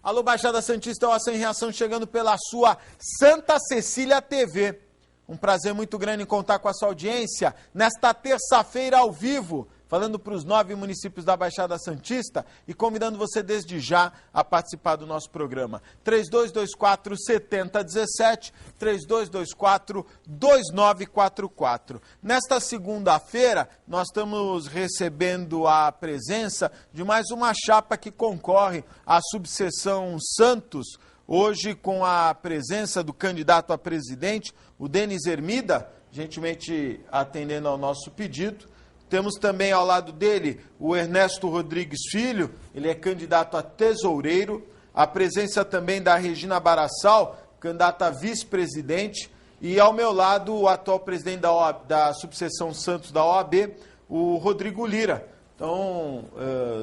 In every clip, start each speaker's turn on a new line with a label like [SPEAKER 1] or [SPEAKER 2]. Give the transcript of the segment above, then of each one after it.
[SPEAKER 1] Alô, Baixada Santista, o Ação em Reação chegando pela sua Santa Cecília TV. Um prazer muito grande em contar com a sua audiência nesta terça-feira ao vivo, falando para os 9 municípios da Baixada Santista e convidando você desde já a participar do nosso programa. 3224-7017, 3224-2944. Nesta segunda-feira, nós estamos recebendo a presença de mais uma chapa que concorre à subseção Santos, hoje com a presença do candidato a presidente, o Denis Hermida, gentilmente atendendo ao nosso pedido. Temos também ao lado dele o Ernesto Rodrigues Filho, ele é candidato a tesoureiro. A presença também da Regina Barassal, candidata a vice-presidente. E ao meu lado o atual presidente da subseção Santos da OAB, o Rodrigo Lira. Então,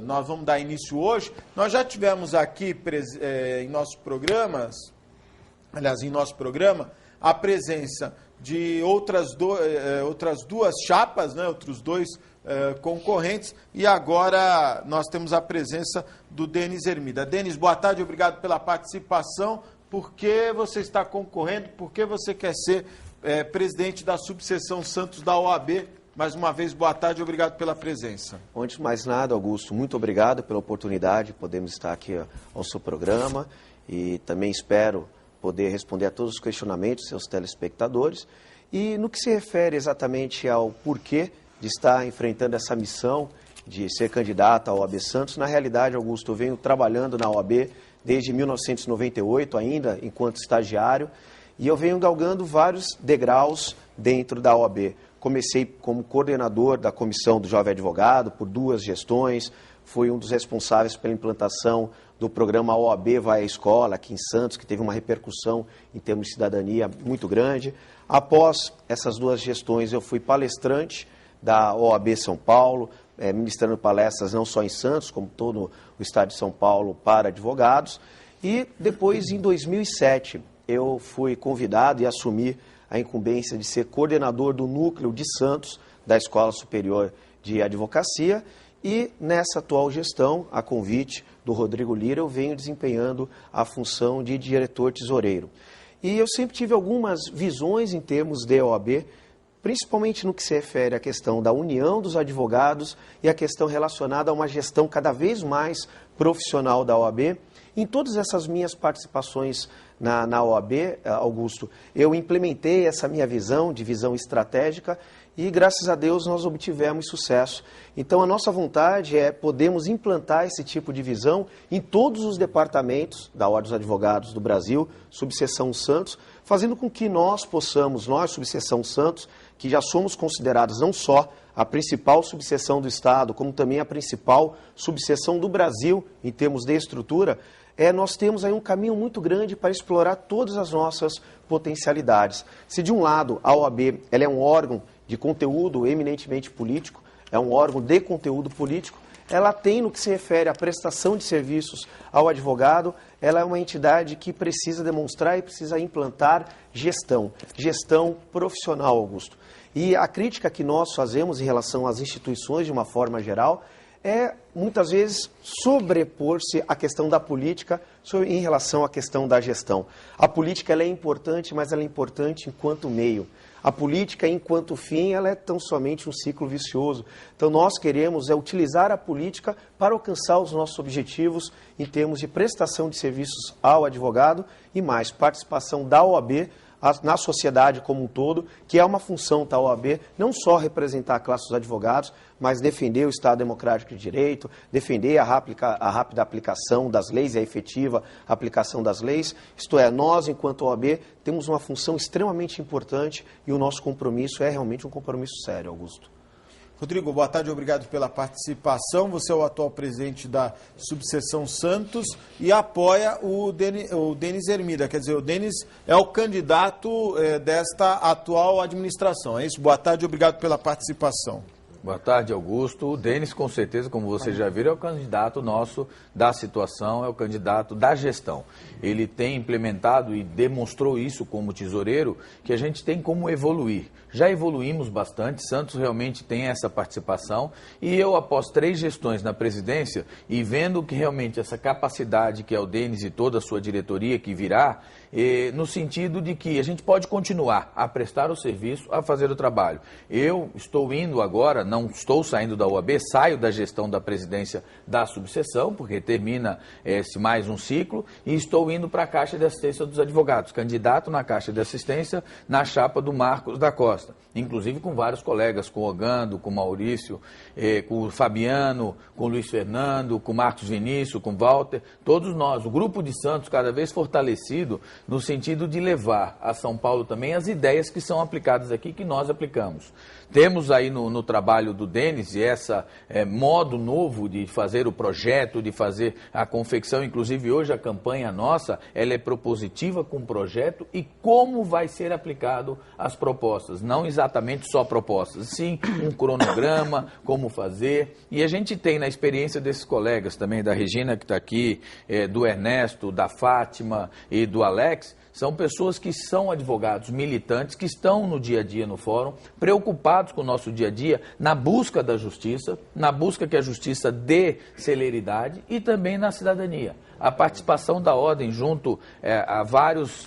[SPEAKER 1] nós vamos dar início hoje. Nós já tivemos aqui em nossos programas, em nosso programa, a presença de outras duas chapas, né, outros dois concorrentes, e agora nós temos a presença do Denis Hermida. Denis, boa tarde, obrigado pela participação. Por que você está concorrendo? Por que você quer ser presidente da subseção Santos da OAB? Mais uma vez, boa tarde, obrigado pela presença.
[SPEAKER 2] Antes de mais nada, Augusto, muito obrigado pela oportunidade de podermos estar aqui ao seu programa e também espero poder responder a todos os questionamentos dos seus telespectadores. E no que se refere exatamente ao porquê de estar enfrentando essa missão de ser candidato à OAB Santos, na realidade, Augusto, eu venho trabalhando na OAB desde 1998, ainda enquanto estagiário, e eu venho galgando vários degraus dentro da OAB. Comecei como coordenador da comissão do Jovem Advogado por 2 gestões, fui um dos responsáveis pela implantação do programa OAB Vai à Escola, aqui em Santos, que teve uma repercussão em termos de cidadania muito grande. Após essas 2 gestões, eu fui palestrante da OAB São Paulo, ministrando palestras não só em Santos, como todo o estado de São Paulo, para advogados. E depois, em 2007, eu fui convidado e assumi a incumbência de ser coordenador do núcleo de Santos, da Escola Superior de Advocacia. E nessa atual gestão, a convite do Rodrigo Lira, eu venho desempenhando a função de diretor tesoureiro. E eu sempre tive algumas visões em termos de OAB, principalmente no que se refere à questão da união dos advogados e a questão relacionada a uma gestão cada vez mais profissional da OAB. Em todas essas minhas participações na OAB, Augusto, eu implementei essa minha visão estratégica e, graças a Deus, nós obtivemos sucesso. Então, a nossa vontade é podermos implantar esse tipo de visão em todos os departamentos da Ordem dos Advogados do Brasil, subseção Santos, fazendo com que nós possamos, nós, subseção Santos, que já somos considerados não só a principal subseção do Estado, como também a principal subseção do Brasil em termos de estrutura, nós temos aí um caminho muito grande para explorar todas as nossas potencialidades. Se de um lado a OAB ela é um órgão de conteúdo eminentemente político, é um órgão de conteúdo político, ela tem, no que se refere à prestação de serviços ao advogado, ela é uma entidade que precisa demonstrar e precisa implantar gestão profissional, Augusto. E a crítica que nós fazemos em relação às instituições de uma forma geral é, muitas vezes, sobrepor-se à questão da política em relação à questão da gestão. A política ela é importante, mas ela é importante enquanto meio. A política, enquanto fim, ela é tão somente um ciclo vicioso. Então, nós queremos utilizar a política para alcançar os nossos objetivos em termos de prestação de serviços ao advogado e mais, participação da OAB na sociedade como um todo, que é uma função da OAB, não só representar a classe dos advogados, mas defender o Estado Democrático de Direito, defender a rápida aplicação das leis e a efetiva aplicação das leis. Isto é, nós, enquanto OAB, temos uma função extremamente importante e o nosso compromisso é realmente um compromisso sério, Augusto.
[SPEAKER 1] Rodrigo, boa tarde, obrigado pela participação. Você é o atual presidente da subseção Santos e apoia o Denis Hermida. Quer dizer, o Denis é o candidato desta atual administração. É isso? Boa tarde, obrigado pela participação.
[SPEAKER 3] Boa tarde, Augusto. O Denis, com certeza, como vocês já viram, é o candidato nosso da situação, é o candidato da gestão. Ele tem implementado e demonstrou isso como tesoureiro, que a gente tem como evoluir. Já evoluímos bastante, Santos realmente tem essa participação e eu, após 3 gestões na presidência e vendo que realmente essa capacidade que é o Denis e toda a sua diretoria que virá, no sentido de que a gente pode continuar a prestar o serviço, a fazer o trabalho. Eu estou indo agora, não estou saindo da OAB, saio da gestão da presidência da subseção, porque termina mais um ciclo, e estou indo para a Caixa de Assistência dos Advogados, candidato na Caixa de Assistência na chapa do Marcos da Costa, inclusive com vários colegas, com o Ogando, com o Maurício, com o Fabiano, com o Luiz Fernando, com o Marcos Vinícius, com o Walter, todos nós, o Grupo de Santos cada vez fortalecido no sentido de levar a São Paulo também as ideias que são aplicadas aqui, que nós aplicamos. Temos aí no trabalho do Denis esse modo novo de fazer o projeto, de fazer a confecção, inclusive hoje a campanha nossa, ela é propositiva com o projeto e como vai ser aplicado as propostas, não exatamente só propostas, sim um cronograma, como fazer, e a gente tem na experiência desses colegas também, da Regina que está aqui, do Ernesto, da Fátima e do Alex, são pessoas que são advogados militantes, que estão no dia a dia no fórum, preocupados com o nosso dia a dia, na busca da justiça, na busca que a justiça dê celeridade e também na cidadania. A participação da Ordem junto a várias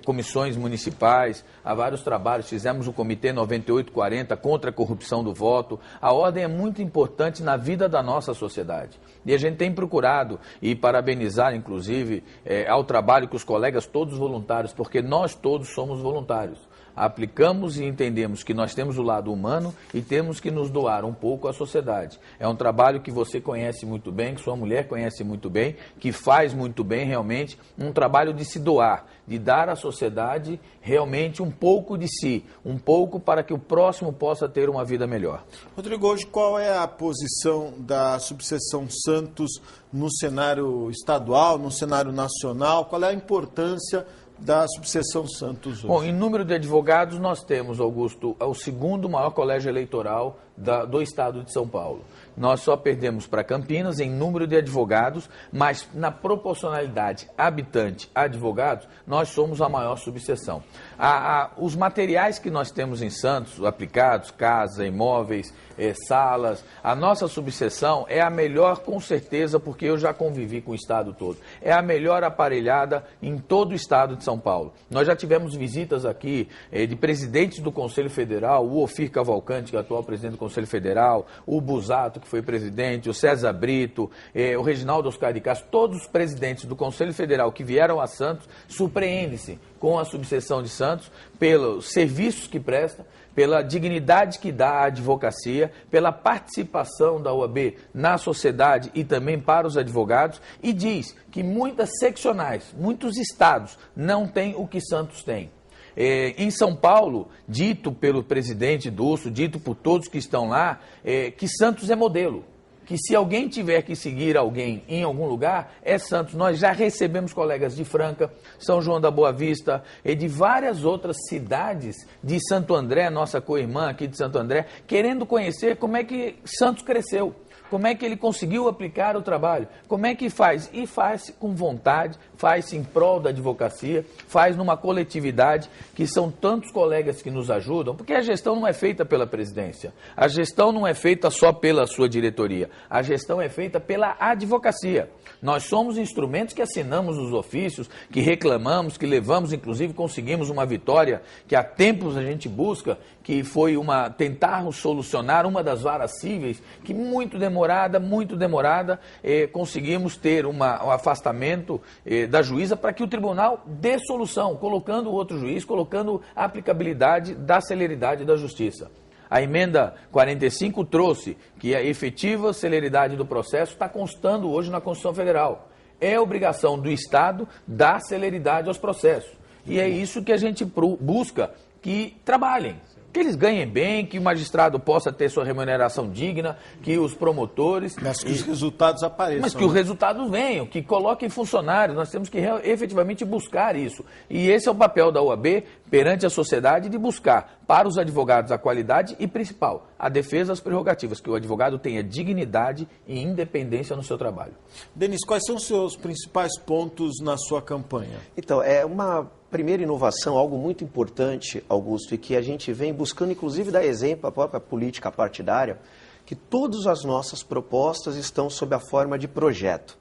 [SPEAKER 3] comissões municipais, a vários trabalhos, fizemos o Comitê 9840 contra a corrupção do voto. A Ordem é muito importante na vida da nossa sociedade. E a gente tem procurado, e parabenizar inclusive ao trabalho que os colegas todos voluntários, porque nós todos somos voluntários. Aplicamos e entendemos que nós temos o lado humano e temos que nos doar um pouco à sociedade. É um trabalho que você conhece muito bem, que sua mulher conhece muito bem, que faz muito bem realmente, um trabalho de se doar, de dar à sociedade realmente um pouco de si, um pouco para que o próximo possa ter uma vida melhor.
[SPEAKER 1] Rodrigo, hoje qual é a posição da subseção Santos no cenário estadual, no cenário nacional? Qual é a importância da subseção Santos hoje?
[SPEAKER 3] Bom, em número de advogados, nós temos, Augusto, o 2º maior colégio eleitoral do estado de São Paulo. Nós só perdemos para Campinas em número de advogados, mas na proporcionalidade habitante-advogados, nós somos a maior subseção. Os materiais que nós temos em Santos, aplicados, casa, imóveis, salas, a nossa subseção é a melhor com certeza, porque eu já convivi com o estado todo. É a melhor aparelhada em todo o estado de São Paulo. Nós já tivemos visitas aqui de presidentes do Conselho Federal, o Ofir Cavalcante, que é o atual presidente do Conselho Federal, o Busato, que foi presidente, o César Brito, o Reginaldo Oscar de Castro, todos os presidentes do Conselho Federal que vieram a Santos, surpreendem-se com a subseção de Santos, pelos serviços que presta, pela dignidade que dá à advocacia, pela participação da OAB na sociedade e também para os advogados, e diz que muitas seccionais, muitos estados não têm o que Santos tem. Em São Paulo, dito pelo presidente Dulso, dito por todos que estão lá, que Santos é modelo. Que se alguém tiver que seguir alguém em algum lugar, é Santos. Nós já recebemos colegas de Franca, São João da Boa Vista e de várias outras cidades de Santo André, nossa co-irmã aqui de Santo André, querendo conhecer como é que Santos cresceu. Como é que ele conseguiu aplicar o trabalho? Como é que faz? E faz com vontade, faz em prol da advocacia, faz numa coletividade, que são tantos colegas que nos ajudam, porque a gestão não é feita pela presidência, a gestão não é feita só pela sua diretoria, a gestão é feita pela advocacia. Nós somos instrumentos que assinamos os ofícios, que reclamamos, que levamos, inclusive conseguimos uma vitória que há tempos a gente busca, que foi tentarmos solucionar uma das varas cíveis, que muito demorada, conseguimos ter um afastamento da juíza para que o tribunal dê solução, colocando o outro juiz, colocando a aplicabilidade da celeridade da justiça. A emenda 45 trouxe que a efetiva celeridade do processo está constando hoje na Constituição Federal. É obrigação do Estado dar celeridade aos processos. E é isso que a gente busca, que trabalhem. Que eles ganhem bem, que o magistrado possa ter sua remuneração digna, que os promotores...
[SPEAKER 1] Mas que os resultados apareçam.
[SPEAKER 3] Mas que os resultados venham, que coloquem funcionários. Nós temos que efetivamente buscar isso. E esse é o papel da OAB perante a sociedade, de buscar para os advogados a qualidade e, principal, a defesa das prerrogativas, que o advogado tenha dignidade e independência no seu trabalho.
[SPEAKER 1] Denis, quais são os seus principais pontos na sua campanha?
[SPEAKER 2] Então, é uma primeira inovação, algo muito importante, Augusto, e que a gente vem buscando, inclusive, dar exemplo à própria política partidária, que todas as nossas propostas estão sob a forma de projeto,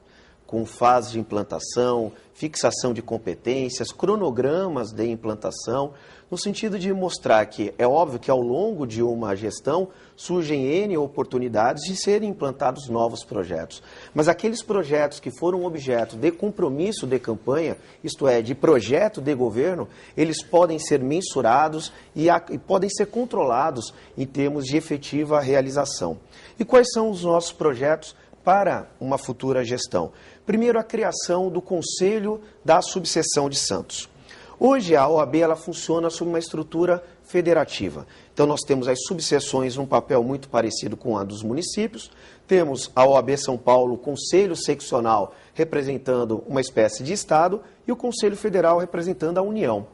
[SPEAKER 2] com fase de implantação, fixação de competências, cronogramas de implantação, no sentido de mostrar que é óbvio que ao longo de uma gestão surgem N oportunidades de serem implantados novos projetos. Mas aqueles projetos que foram objeto de compromisso de campanha, isto é, de projeto de governo, eles podem ser mensurados e podem ser controlados em termos de efetiva realização. E quais são os nossos projetos para uma futura gestão? Primeiro, a criação do Conselho da Subseção de Santos. Hoje, a OAB ela funciona sob uma estrutura federativa. Então, nós temos as subseções num papel muito parecido com a dos municípios. Temos a OAB São Paulo, o Conselho Seccional, representando uma espécie de Estado, e o Conselho Federal representando a União.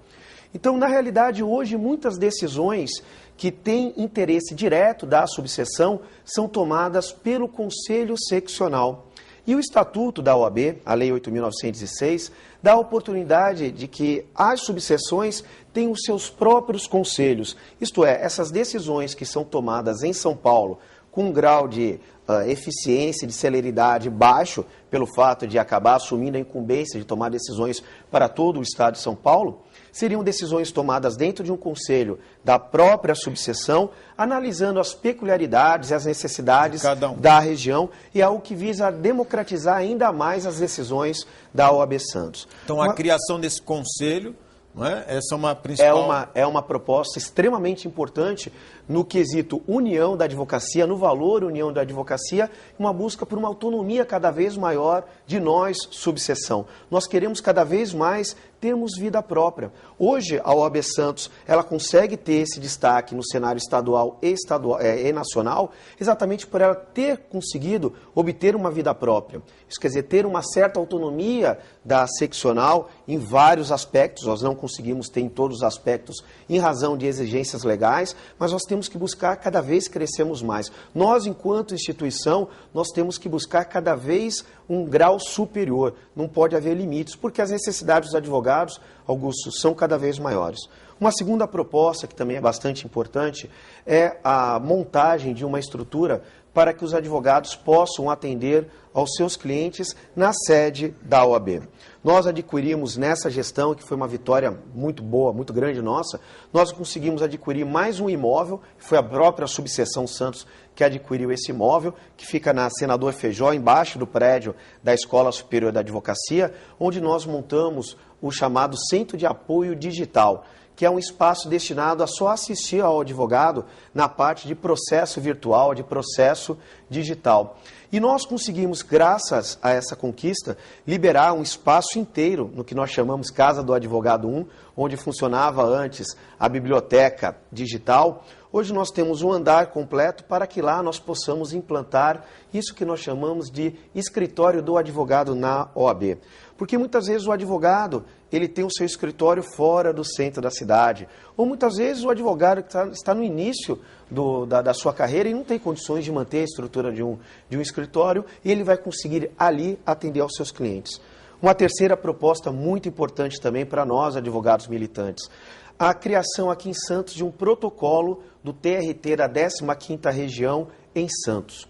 [SPEAKER 2] Então, na realidade, hoje, muitas decisões que têm interesse direto da subseção são tomadas pelo Conselho Seccional. E o Estatuto da OAB, a Lei 8.906, dá a oportunidade de que as subseções tenham os seus próprios conselhos. Isto é, essas decisões que são tomadas em São Paulo com um grau de eficiência, de celeridade baixo, pelo fato de acabar assumindo a incumbência de tomar decisões para todo o Estado de São Paulo, seriam decisões tomadas dentro de um conselho da própria subseção, analisando as peculiaridades e as necessidades da região, e é algo que visa democratizar ainda mais as decisões da OAB Santos.
[SPEAKER 1] Então, a criação desse conselho, não é? Essa é uma principal...
[SPEAKER 2] É uma proposta extremamente importante no quesito união da advocacia, no valor união da advocacia, uma busca por uma autonomia cada vez maior de nós, subseção. Nós queremos cada vez mais termos vida própria. Hoje, a OAB Santos, ela consegue ter esse destaque no cenário estadual e nacional, exatamente por ela ter conseguido obter uma vida própria. Isso quer dizer, ter uma certa autonomia da seccional em vários aspectos. Nós não conseguimos ter em todos os aspectos em razão de exigências legais, mas nós temos que buscar cada vez crescemos mais. Nós, enquanto instituição, nós temos que buscar cada vez um grau superior. Não pode haver limites, porque as necessidades dos advogados, Augusto, são cada vez maiores. Uma segunda proposta, que também é bastante importante, é a montagem de uma estrutura para que os advogados possam atender aos seus clientes na sede da OAB. Nós adquirimos nessa gestão, que foi uma vitória muito boa, muito grande nossa, nós conseguimos adquirir mais um imóvel, foi a própria subseção Santos que adquiriu esse imóvel, que fica na Senador Feijó, embaixo do prédio da Escola Superior da Advocacia, onde nós montamos o chamado Centro de Apoio Digital, que é um espaço destinado a só assistir ao advogado na parte de processo virtual, de processo digital. E nós conseguimos, graças a essa conquista, liberar um espaço inteiro no que nós chamamos Casa do Advogado 1, onde funcionava antes a biblioteca digital. Hoje nós temos um andar completo para que lá nós possamos implantar isso que nós chamamos de escritório do advogado na OAB. Porque muitas vezes o advogado ele tem o seu escritório fora do centro da cidade. Ou muitas vezes o advogado que está no início da sua carreira e não tem condições de manter a estrutura de um escritório, e ele vai conseguir ali atender aos seus clientes. Uma terceira proposta muito importante também para nós, advogados militantes, a criação aqui em Santos de um protocolo do TRT da 15ª Região em Santos.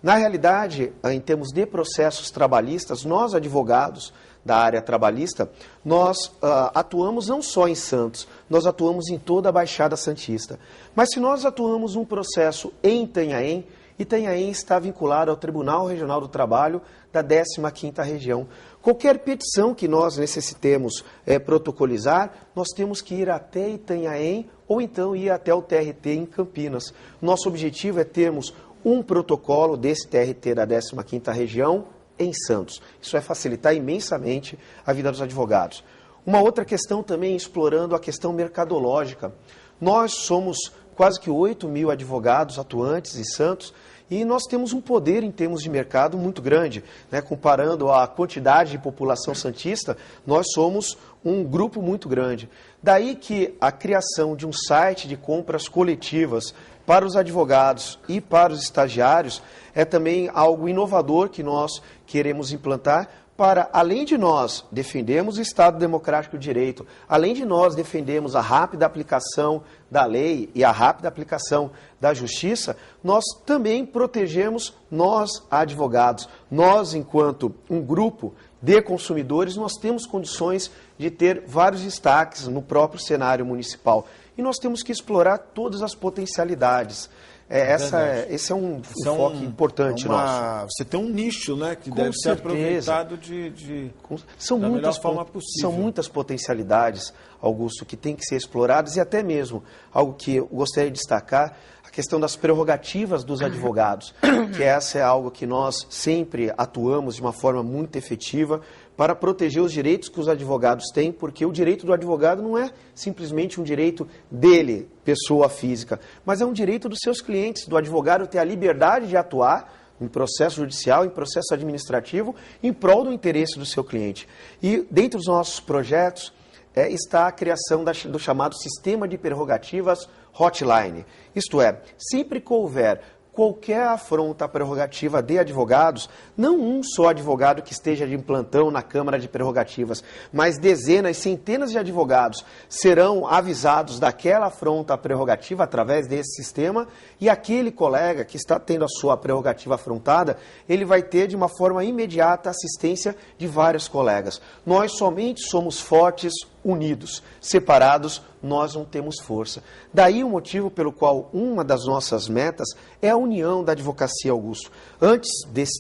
[SPEAKER 2] Na realidade, em termos de processos trabalhistas, nós advogados da área trabalhista, nós atuamos não só em Santos, nós atuamos em toda a Baixada Santista. Mas se nós atuamos um processo em Itanhaém, Itanhaém está vinculado ao Tribunal Regional do Trabalho da 15ª Região. Qualquer petição que nós necessitemos protocolizar, nós temos que ir até Itanhaém ou então ir até o TRT em Campinas. Nosso objetivo é termos um protocolo desse TRT da 15ª Região em Santos. Isso vai facilitar imensamente a vida dos advogados. Uma outra questão também, explorando a questão mercadológica. Nós somos quase que 8.000 advogados atuantes em Santos e nós temos um poder em termos de mercado muito grande, né? Comparando a quantidade de população santista, nós somos um grupo muito grande. Daí que a criação de um site de compras coletivas para os advogados e para os estagiários é também algo inovador que nós queremos implantar para, além de nós defendermos o Estado Democrático de Direito, além de nós defendermos a rápida aplicação da lei e a rápida aplicação da justiça, nós também protegemos nós, advogados. Nós, enquanto um grupo de consumidores, nós temos condições de ter vários destaques no próprio cenário municipal. E nós temos que explorar todas as potencialidades. Esse é um enfoque importante nosso.
[SPEAKER 1] Você tem um nicho, né, que deve ser aproveitado da melhor forma possível.
[SPEAKER 2] São muitas potencialidades, Augusto, que tem que ser exploradas e até mesmo algo que eu gostaria de destacar, a questão das prerrogativas dos advogados, que essa é algo que nós sempre atuamos de uma forma muito efetiva para proteger os direitos que os advogados têm, porque o direito do advogado não é simplesmente um direito dele, pessoa física, mas é um direito dos seus clientes, do advogado ter a liberdade de atuar em processo judicial, em processo administrativo, em prol do interesse do seu cliente. E dentre os nossos projetos está a criação do chamado Sistema de Prerrogativas Hotline. Isto é, sempre que houver qualquer afronta à prerrogativa de advogados, não um só advogado que esteja de plantão na Câmara de Prerrogativas, mas dezenas, centenas de advogados serão avisados daquela afronta à prerrogativa através desse sistema, e aquele colega que está tendo a sua prerrogativa afrontada, ele vai ter de uma forma imediata assistência de vários colegas. Nós somente somos fortes unidos, separados, nós não temos força. Daí o motivo pelo qual uma das nossas metas é a união da advocacia, Augusto. Antes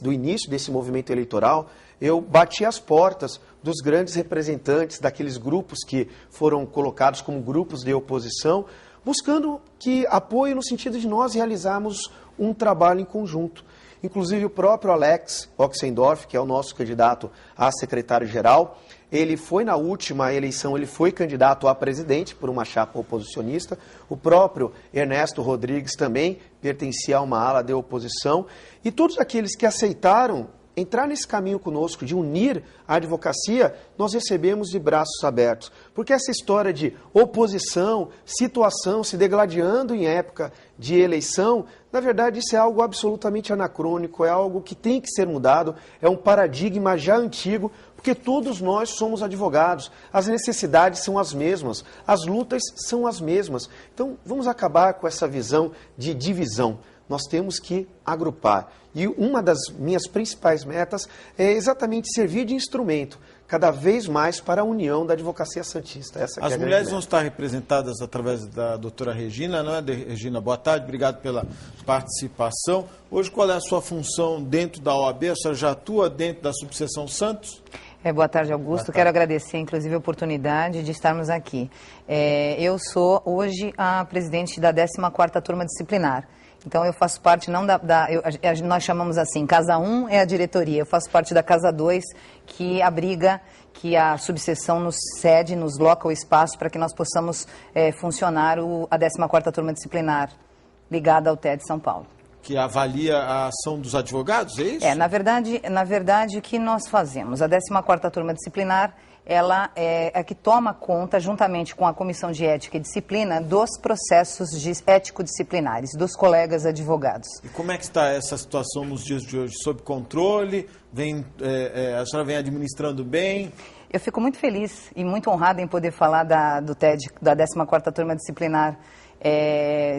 [SPEAKER 2] do início desse movimento eleitoral, eu bati as portas dos grandes representantes daqueles grupos que foram colocados como grupos de oposição, buscando apoio no sentido de nós realizarmos um trabalho em conjunto. Inclusive o próprio Alex Oxendorf, que é o nosso candidato a secretário-geral, ele foi na última eleição, ele foi candidato a presidente por uma chapa oposicionista. O próprio Ernesto Rodrigues também pertencia a uma ala de oposição. E todos aqueles que aceitaram entrar nesse caminho conosco de unir a advocacia, nós recebemos de braços abertos. Porque essa história de oposição, situação se degladiando em época de eleição, na verdade isso é algo absolutamente anacrônico, é algo que tem que ser mudado, é um paradigma já antigo, porque todos nós somos advogados, as necessidades são as mesmas, as lutas são as mesmas. Então vamos acabar com essa visão de divisão. Nós temos que agrupar. E uma das minhas principais metas é exatamente servir de instrumento, cada vez mais para a união da advocacia santista.
[SPEAKER 1] As mulheres vão estar representadas através da doutora Regina, não é? Regina, boa tarde, obrigado pela participação. Hoje, qual é a sua função dentro da OAB? A senhora já atua dentro da subseção Santos?
[SPEAKER 4] Boa tarde, Augusto. Boa tarde. Quero agradecer, inclusive, a oportunidade de estarmos aqui. Eu sou, hoje, a presidente da 14ª Turma Disciplinar. Então, eu faço parte, nós chamamos assim, Casa 1 é a diretoria, eu faço parte da Casa 2, que abriga, que a subseção nos cede, nos loca o espaço para que nós possamos funcionar a 14ª Turma Disciplinar, ligada ao TED São Paulo.
[SPEAKER 1] Que avalia a ação dos advogados, é isso?
[SPEAKER 4] Na verdade, o que nós fazemos? A 14ª Turma Disciplinar, ela é a que toma conta, juntamente com a Comissão de Ética e Disciplina, dos processos ético-disciplinares, dos colegas advogados.
[SPEAKER 1] E como é que está essa situação nos dias de hoje? Sob controle? A senhora vem administrando bem?
[SPEAKER 4] Eu fico muito feliz e muito honrada em poder falar do TED, da 14ª Turma Disciplinar,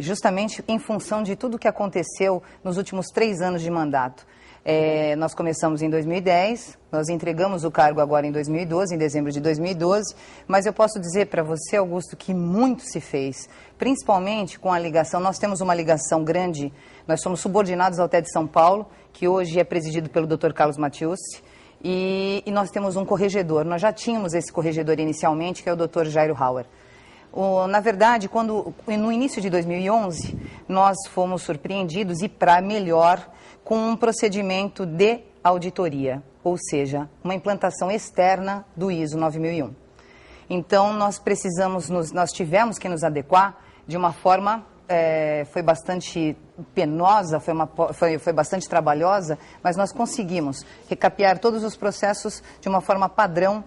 [SPEAKER 4] justamente em função de tudo o que aconteceu nos últimos 3 anos de mandato. Nós começamos em 2010, nós entregamos o cargo agora em 2012, em dezembro de 2012, mas eu posso dizer para você, Augusto, que muito se fez, principalmente com a ligação. Nós temos uma ligação grande, nós somos subordinados ao TED São Paulo, que hoje é presidido pelo Dr. Carlos Matiusi, e nós temos um corregedor. Nós já tínhamos esse corregedor inicialmente, que é o Dr. Jairo Hauer. Na verdade, no início de 2011, nós fomos surpreendidos, e para melhor, com um procedimento de auditoria, ou seja, uma implantação externa do ISO 9001. Então, nós tivemos que nos adequar de uma forma, foi bastante penosa, foi bastante trabalhosa, mas nós conseguimos recapear todos os processos de uma forma padrão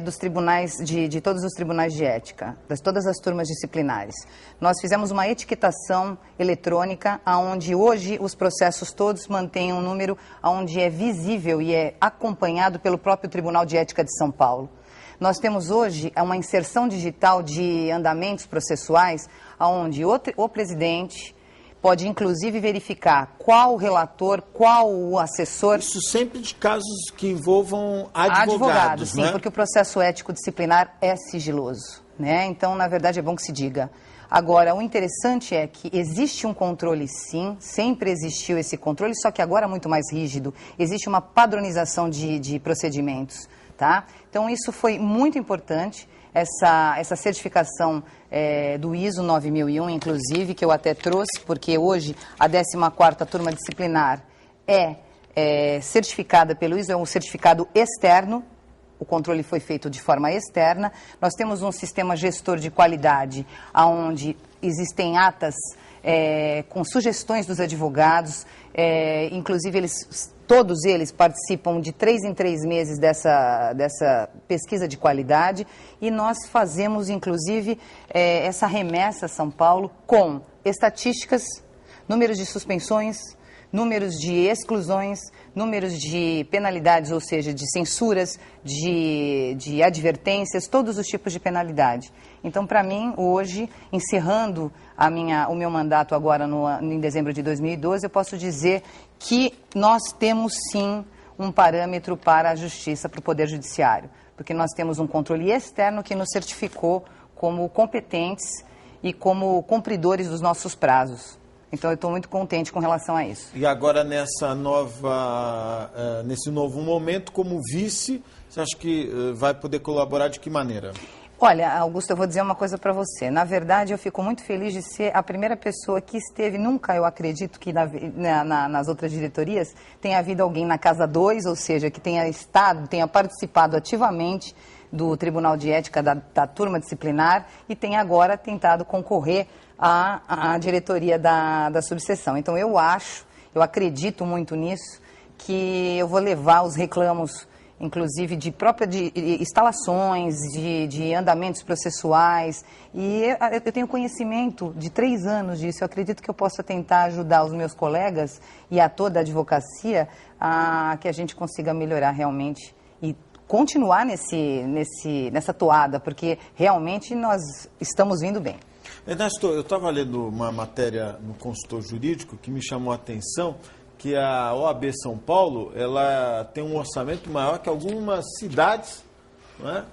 [SPEAKER 4] dos tribunais, de todos os tribunais de ética, todas as turmas disciplinares. Nós fizemos uma etiquetação eletrônica, onde hoje os processos todos mantêm um número onde é visível e é acompanhado pelo próprio Tribunal de Ética de São Paulo. Nós temos hoje uma inserção digital de andamentos processuais, onde o presidente pode, inclusive, verificar qual o relator, qual o assessor...
[SPEAKER 1] Isso sempre de casos que envolvam
[SPEAKER 4] advogados, sim,
[SPEAKER 1] né?
[SPEAKER 4] porque o processo ético disciplinar é sigiloso, né? Então, na verdade, é bom que se diga. Agora, o interessante é que existe um controle, sim, sempre existiu esse controle, só que agora é muito mais rígido. Existe uma padronização de procedimentos, tá? Então, isso foi muito importante. Essa certificação do ISO 9001, inclusive, que eu até trouxe, porque hoje a 14ª turma disciplinar é certificada pelo ISO, é um certificado externo, o controle foi feito de forma externa. Nós temos um sistema gestor de qualidade, onde existem atas com sugestões dos advogados, inclusive todos eles participam de 3 em 3 meses dessa pesquisa de qualidade, e nós fazemos, inclusive, essa remessa a São Paulo com estatísticas, números de suspensões, números de exclusões, números de penalidades, ou seja, de censuras, de advertências, todos os tipos de penalidade. Então, para mim, hoje, encerrando o meu mandato agora em dezembro de 2012, eu posso dizer que nós temos, sim, um parâmetro para a justiça, para o Poder Judiciário, porque nós temos um controle externo que nos certificou como competentes e como cumpridores dos nossos prazos. Então, eu estou muito contente com relação a isso.
[SPEAKER 1] E agora, nesse novo momento, como vice, você acha que vai poder colaborar de que maneira?
[SPEAKER 4] Olha, Augusto, eu vou dizer uma coisa para você. Na verdade, eu fico muito feliz de ser a primeira pessoa que esteve, nunca eu acredito que nas outras diretorias tenha havido alguém na Casa 2, ou seja, que tenha participado ativamente do Tribunal de Ética da turma disciplinar e tenha agora tentado concorrer à diretoria da subseção. Então, eu acredito muito nisso, que eu vou levar os reclamos, inclusive de instalações, de andamentos processuais, e eu tenho conhecimento de 3 anos disso. Eu acredito que eu possa tentar ajudar os meus colegas e a toda a advocacia a que a gente consiga melhorar realmente e continuar nessa toada, porque realmente nós estamos vindo bem.
[SPEAKER 1] Ernesto, eu estava lendo uma matéria no Consultor Jurídico que me chamou a atenção, que a OAB São Paulo, ela tem um orçamento maior que algumas cidades, não é?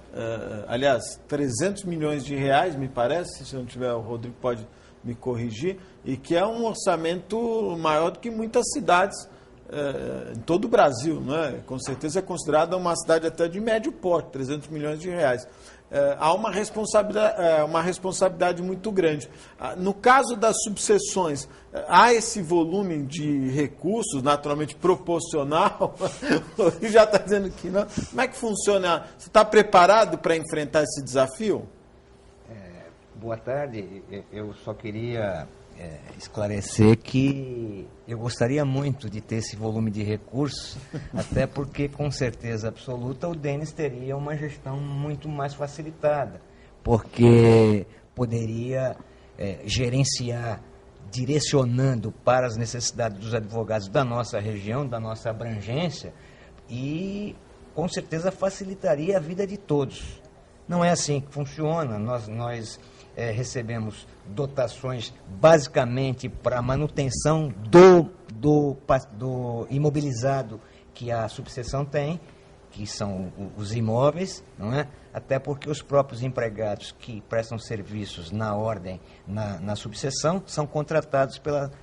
[SPEAKER 1] Aliás, 300 milhões de reais, me parece, se não tiver, o Rodrigo pode me corrigir, e que é um orçamento maior do que muitas cidades em todo o Brasil, não é? Com certeza é considerada uma cidade até de médio porte, 300 milhões de reais. Há uma responsabilidade muito grande. No caso das subseções, há esse volume de recursos, naturalmente proporcional, o já está dizendo que não. Como é que funciona? Você está preparado para enfrentar esse desafio?
[SPEAKER 5] Boa tarde. Eu só queria esclarecer que eu gostaria muito de ter esse volume de recursos, até porque, com certeza absoluta, o Denis teria uma gestão muito mais facilitada, porque poderia gerenciar, direcionando para as necessidades dos advogados da nossa região, da nossa abrangência, e com certeza facilitaria a vida de todos. Não é assim que funciona. Nós recebemos dotações basicamente para manutenção do imobilizado que a subseção tem, que são os imóveis, não é? Até porque os próprios empregados que prestam serviços na ordem, na subseção, são contratados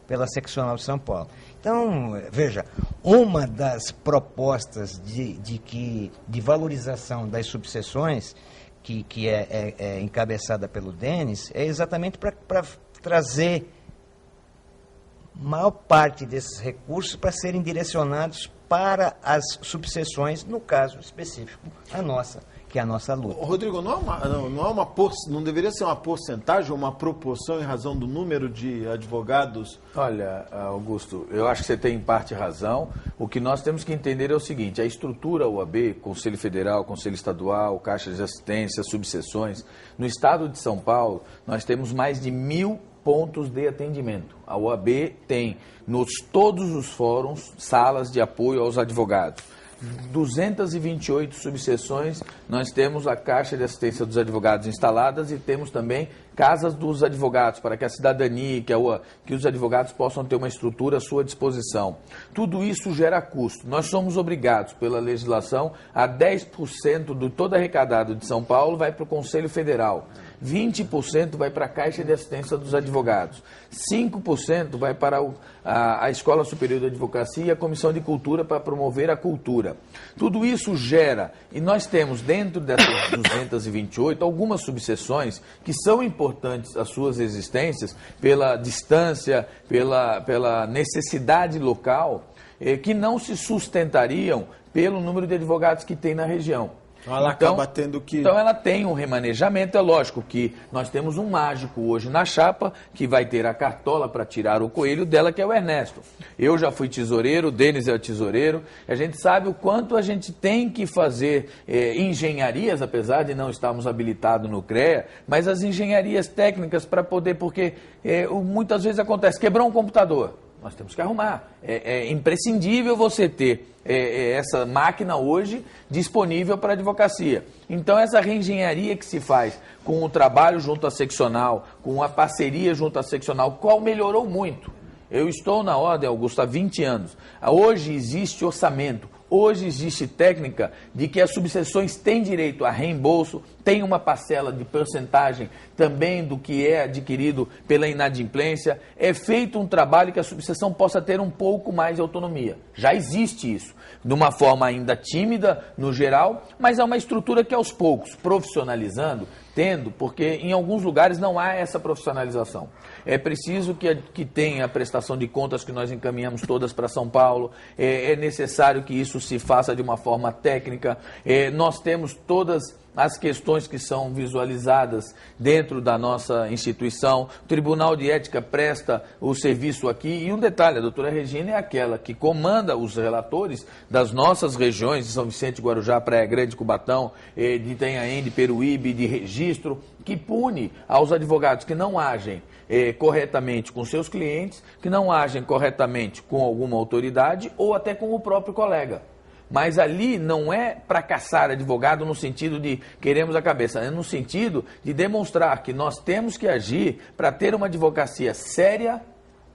[SPEAKER 5] pela seccional de São Paulo. Então, veja, uma das propostas de valorização das subseções que é encabeçada pelo Denis, é exatamente para trazer maior parte desses recursos para serem direcionados para as subseções, no caso específico, a nossa, que é a nossa luta.
[SPEAKER 1] Rodrigo, não deveria ser uma porcentagem ou uma proporção em razão do número de advogados?
[SPEAKER 3] Olha, Augusto, eu acho que você tem em parte razão. O que nós temos que entender é o seguinte: a estrutura OAB, Conselho Federal, Conselho Estadual, Caixa de Assistência, subseções, no estado de São Paulo, nós temos mais de 1.000 pontos de atendimento. A OAB tem todos os fóruns salas de apoio aos advogados. 228 subseções, nós temos a Caixa de Assistência dos Advogados instaladas e temos também casas dos advogados, para que a cidadania, que os advogados possam ter uma estrutura à sua disposição. Tudo isso gera custo. Nós somos obrigados, pela legislação, a 10% de todo arrecadado de São Paulo vai para o Conselho Federal. 20% vai para a Caixa de Assistência dos Advogados, 5% vai para a Escola Superior de Advocacia e a Comissão de Cultura para promover a cultura. Tudo isso gera, e nós temos dentro dessas 228 algumas subseções que são importantes as suas existências pela distância, pela necessidade local, que não se sustentariam pelo número de advogados que tem na região.
[SPEAKER 1] Ela acaba tendo que...
[SPEAKER 3] Então ela tem um remanejamento. É lógico que nós temos um mágico hoje na chapa que vai ter a cartola para tirar o coelho dela, que é o Ernesto. Eu já fui tesoureiro, o Denis é o tesoureiro. A gente sabe o quanto a gente tem que fazer engenharias, apesar de não estarmos habilitados no CREA, mas as engenharias técnicas para poder, porque muitas vezes acontece, quebrou um computador. Nós temos que arrumar. É imprescindível você ter essa máquina hoje disponível para a advocacia. Então, essa reengenharia que se faz com o trabalho junto à seccional, com a parceria junto à seccional, qual melhorou muito. Eu estou na ordem, Augusto, há 20 anos. Hoje existe orçamento. Hoje existe técnica de que as subseções têm direito a reembolso, tem uma parcela de porcentagem também do que é adquirido pela inadimplência. É feito um trabalho que a subseção possa ter um pouco mais de autonomia. Já existe isso, de uma forma ainda tímida no geral, mas é uma estrutura que aos poucos, profissionalizando, porque em alguns lugares não há essa profissionalização. É preciso que tenha a prestação de contas que nós encaminhamos todas para São Paulo, é necessário que isso se faça de uma forma técnica, nós temos todas as questões que são visualizadas dentro da nossa instituição. O Tribunal de Ética presta o serviço aqui. E um detalhe, a doutora Regina é aquela que comanda os relatores das nossas regiões, de São Vicente, Guarujá, Praia Grande, Cubatão, de Itanhaém, de Peruíbe, de Registro, que pune aos advogados que não agem corretamente com seus clientes, que não agem corretamente com alguma autoridade ou até com o próprio colega. Mas ali não é para caçar advogado no sentido de queremos a cabeça, é no sentido de demonstrar que nós temos que agir para ter uma advocacia séria,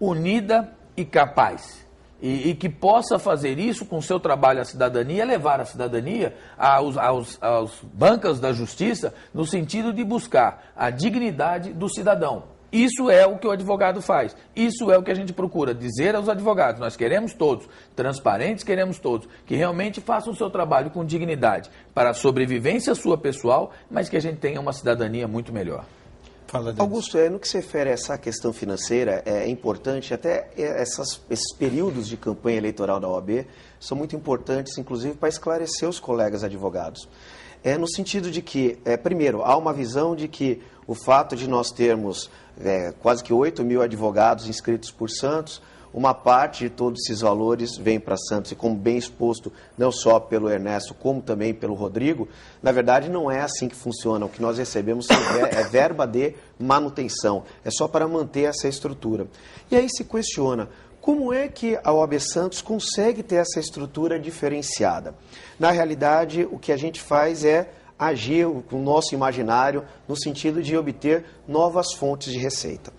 [SPEAKER 3] unida e capaz. E que possa fazer isso com o seu trabalho à cidadania, levar a cidadania aos bancas da justiça no sentido de buscar a dignidade do cidadão. Isso é o que o advogado faz, isso é o que a gente procura dizer aos advogados. Nós queremos todos, transparentes queremos todos, que realmente façam o seu trabalho com dignidade, para a sobrevivência sua pessoal, mas que a gente tenha uma cidadania muito melhor.
[SPEAKER 2] Augusto, no que se refere a essa questão financeira, é importante, até esses períodos de campanha eleitoral da OAB são muito importantes, inclusive, para esclarecer os colegas advogados. No sentido de que, primeiro, há uma visão de que o fato de nós termos quase que 8.000 advogados inscritos por Santos, uma parte de todos esses valores vem para Santos, e como bem exposto, não só pelo Ernesto, como também pelo Rodrigo, na verdade não é assim que funciona. O que nós recebemos é verba de manutenção, é só para manter essa estrutura. E aí se questiona, como é que a OAB Santos consegue ter essa estrutura diferenciada? Na realidade, o que a gente faz é agir com o nosso imaginário no sentido de obter novas fontes de receita.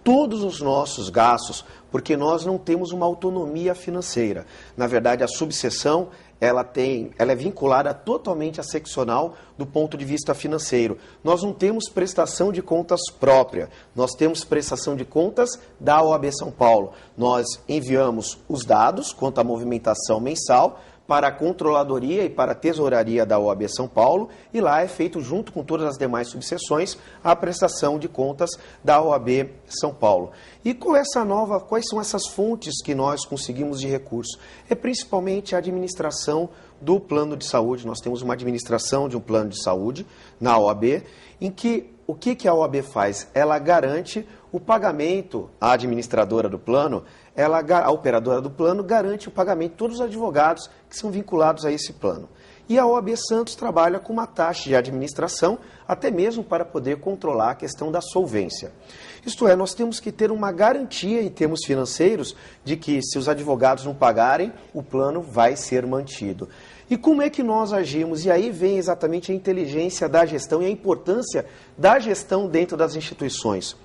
[SPEAKER 2] Todos os nossos gastos, porque nós não temos uma autonomia financeira. Na verdade, a subseção ela é vinculada totalmente à seccional do ponto de vista financeiro. Nós não temos prestação de contas própria, nós temos prestação de contas da OAB São Paulo. Nós enviamos os dados quanto à movimentação mensal para a Controladoria e para a Tesouraria da OAB São Paulo, e lá é feito, junto com todas as demais subseções, a prestação de contas da OAB São Paulo. E quais são essas fontes que nós conseguimos de recurso? É principalmente a administração do plano de saúde. Nós temos uma administração de um plano de saúde na OAB, em que o que a OAB faz? Ela garante o pagamento, a administradora do plano, a operadora do plano garante o pagamento de todos os advogados que são vinculados a esse plano. E a OAB Santos trabalha com uma taxa de administração, até mesmo para poder controlar a questão da solvência. Isto é, nós temos que ter uma garantia em termos financeiros de que, se os advogados não pagarem, o plano vai ser mantido. E como é que nós agimos? E aí vem exatamente a inteligência da gestão e a importância da gestão dentro das instituições.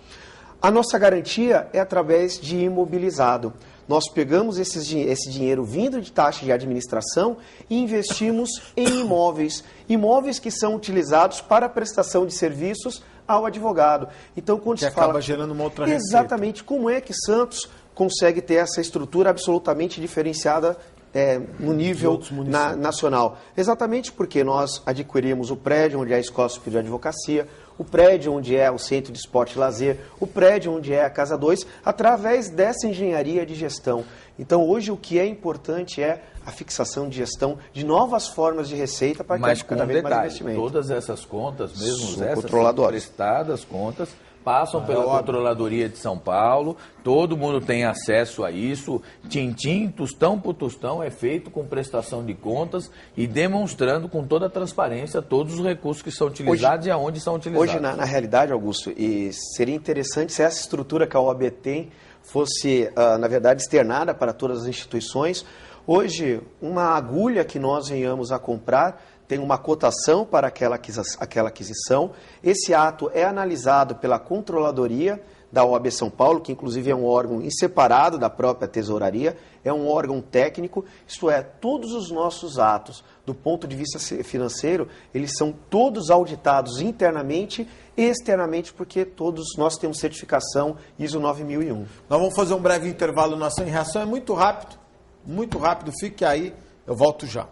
[SPEAKER 2] A nossa garantia é através de imobilizado. Nós pegamos esse dinheiro vindo de taxa de administração e investimos em imóveis. Imóveis que são utilizados para a prestação de serviços ao advogado. Então, quando se fala...
[SPEAKER 1] acaba gerando uma outra receita.
[SPEAKER 2] Exatamente. Como é que Santos consegue ter essa estrutura absolutamente diferenciada no nível nacional? Exatamente porque nós adquirimos o prédio onde é a Escola Superior de Advocacia, o prédio onde é o Centro de Esporte e Lazer, o prédio onde é a Casa 2, através dessa engenharia de gestão. Então, hoje, o que é importante é a fixação de gestão de novas formas de receita para que haja cada vez mais investimento.
[SPEAKER 3] Todas essas contas, mesmo essas prestadas contas, passam pela Controladoria de São Paulo, todo mundo tem acesso a isso, tintim, tostão por tostão, é feito com prestação de contas e demonstrando com toda a transparência todos os recursos que são utilizados e aonde são utilizados.
[SPEAKER 2] Hoje, na realidade, Augusto, e seria interessante se essa estrutura que a OAB tem fosse, na verdade, externada para todas as instituições. Hoje, uma agulha que nós venhamos a comprar tem uma cotação para aquela aquisição. Esse ato é analisado pela Controladoria da OAB São Paulo, que inclusive é um órgão separado da própria Tesouraria, é um órgão técnico, isto é, todos os nossos atos, do ponto de vista financeiro, eles são todos auditados internamente e externamente, porque todos nós temos certificação ISO 9001.
[SPEAKER 1] Nós vamos fazer um breve intervalo na Ação em Reação, é muito rápido, fique aí, eu volto já.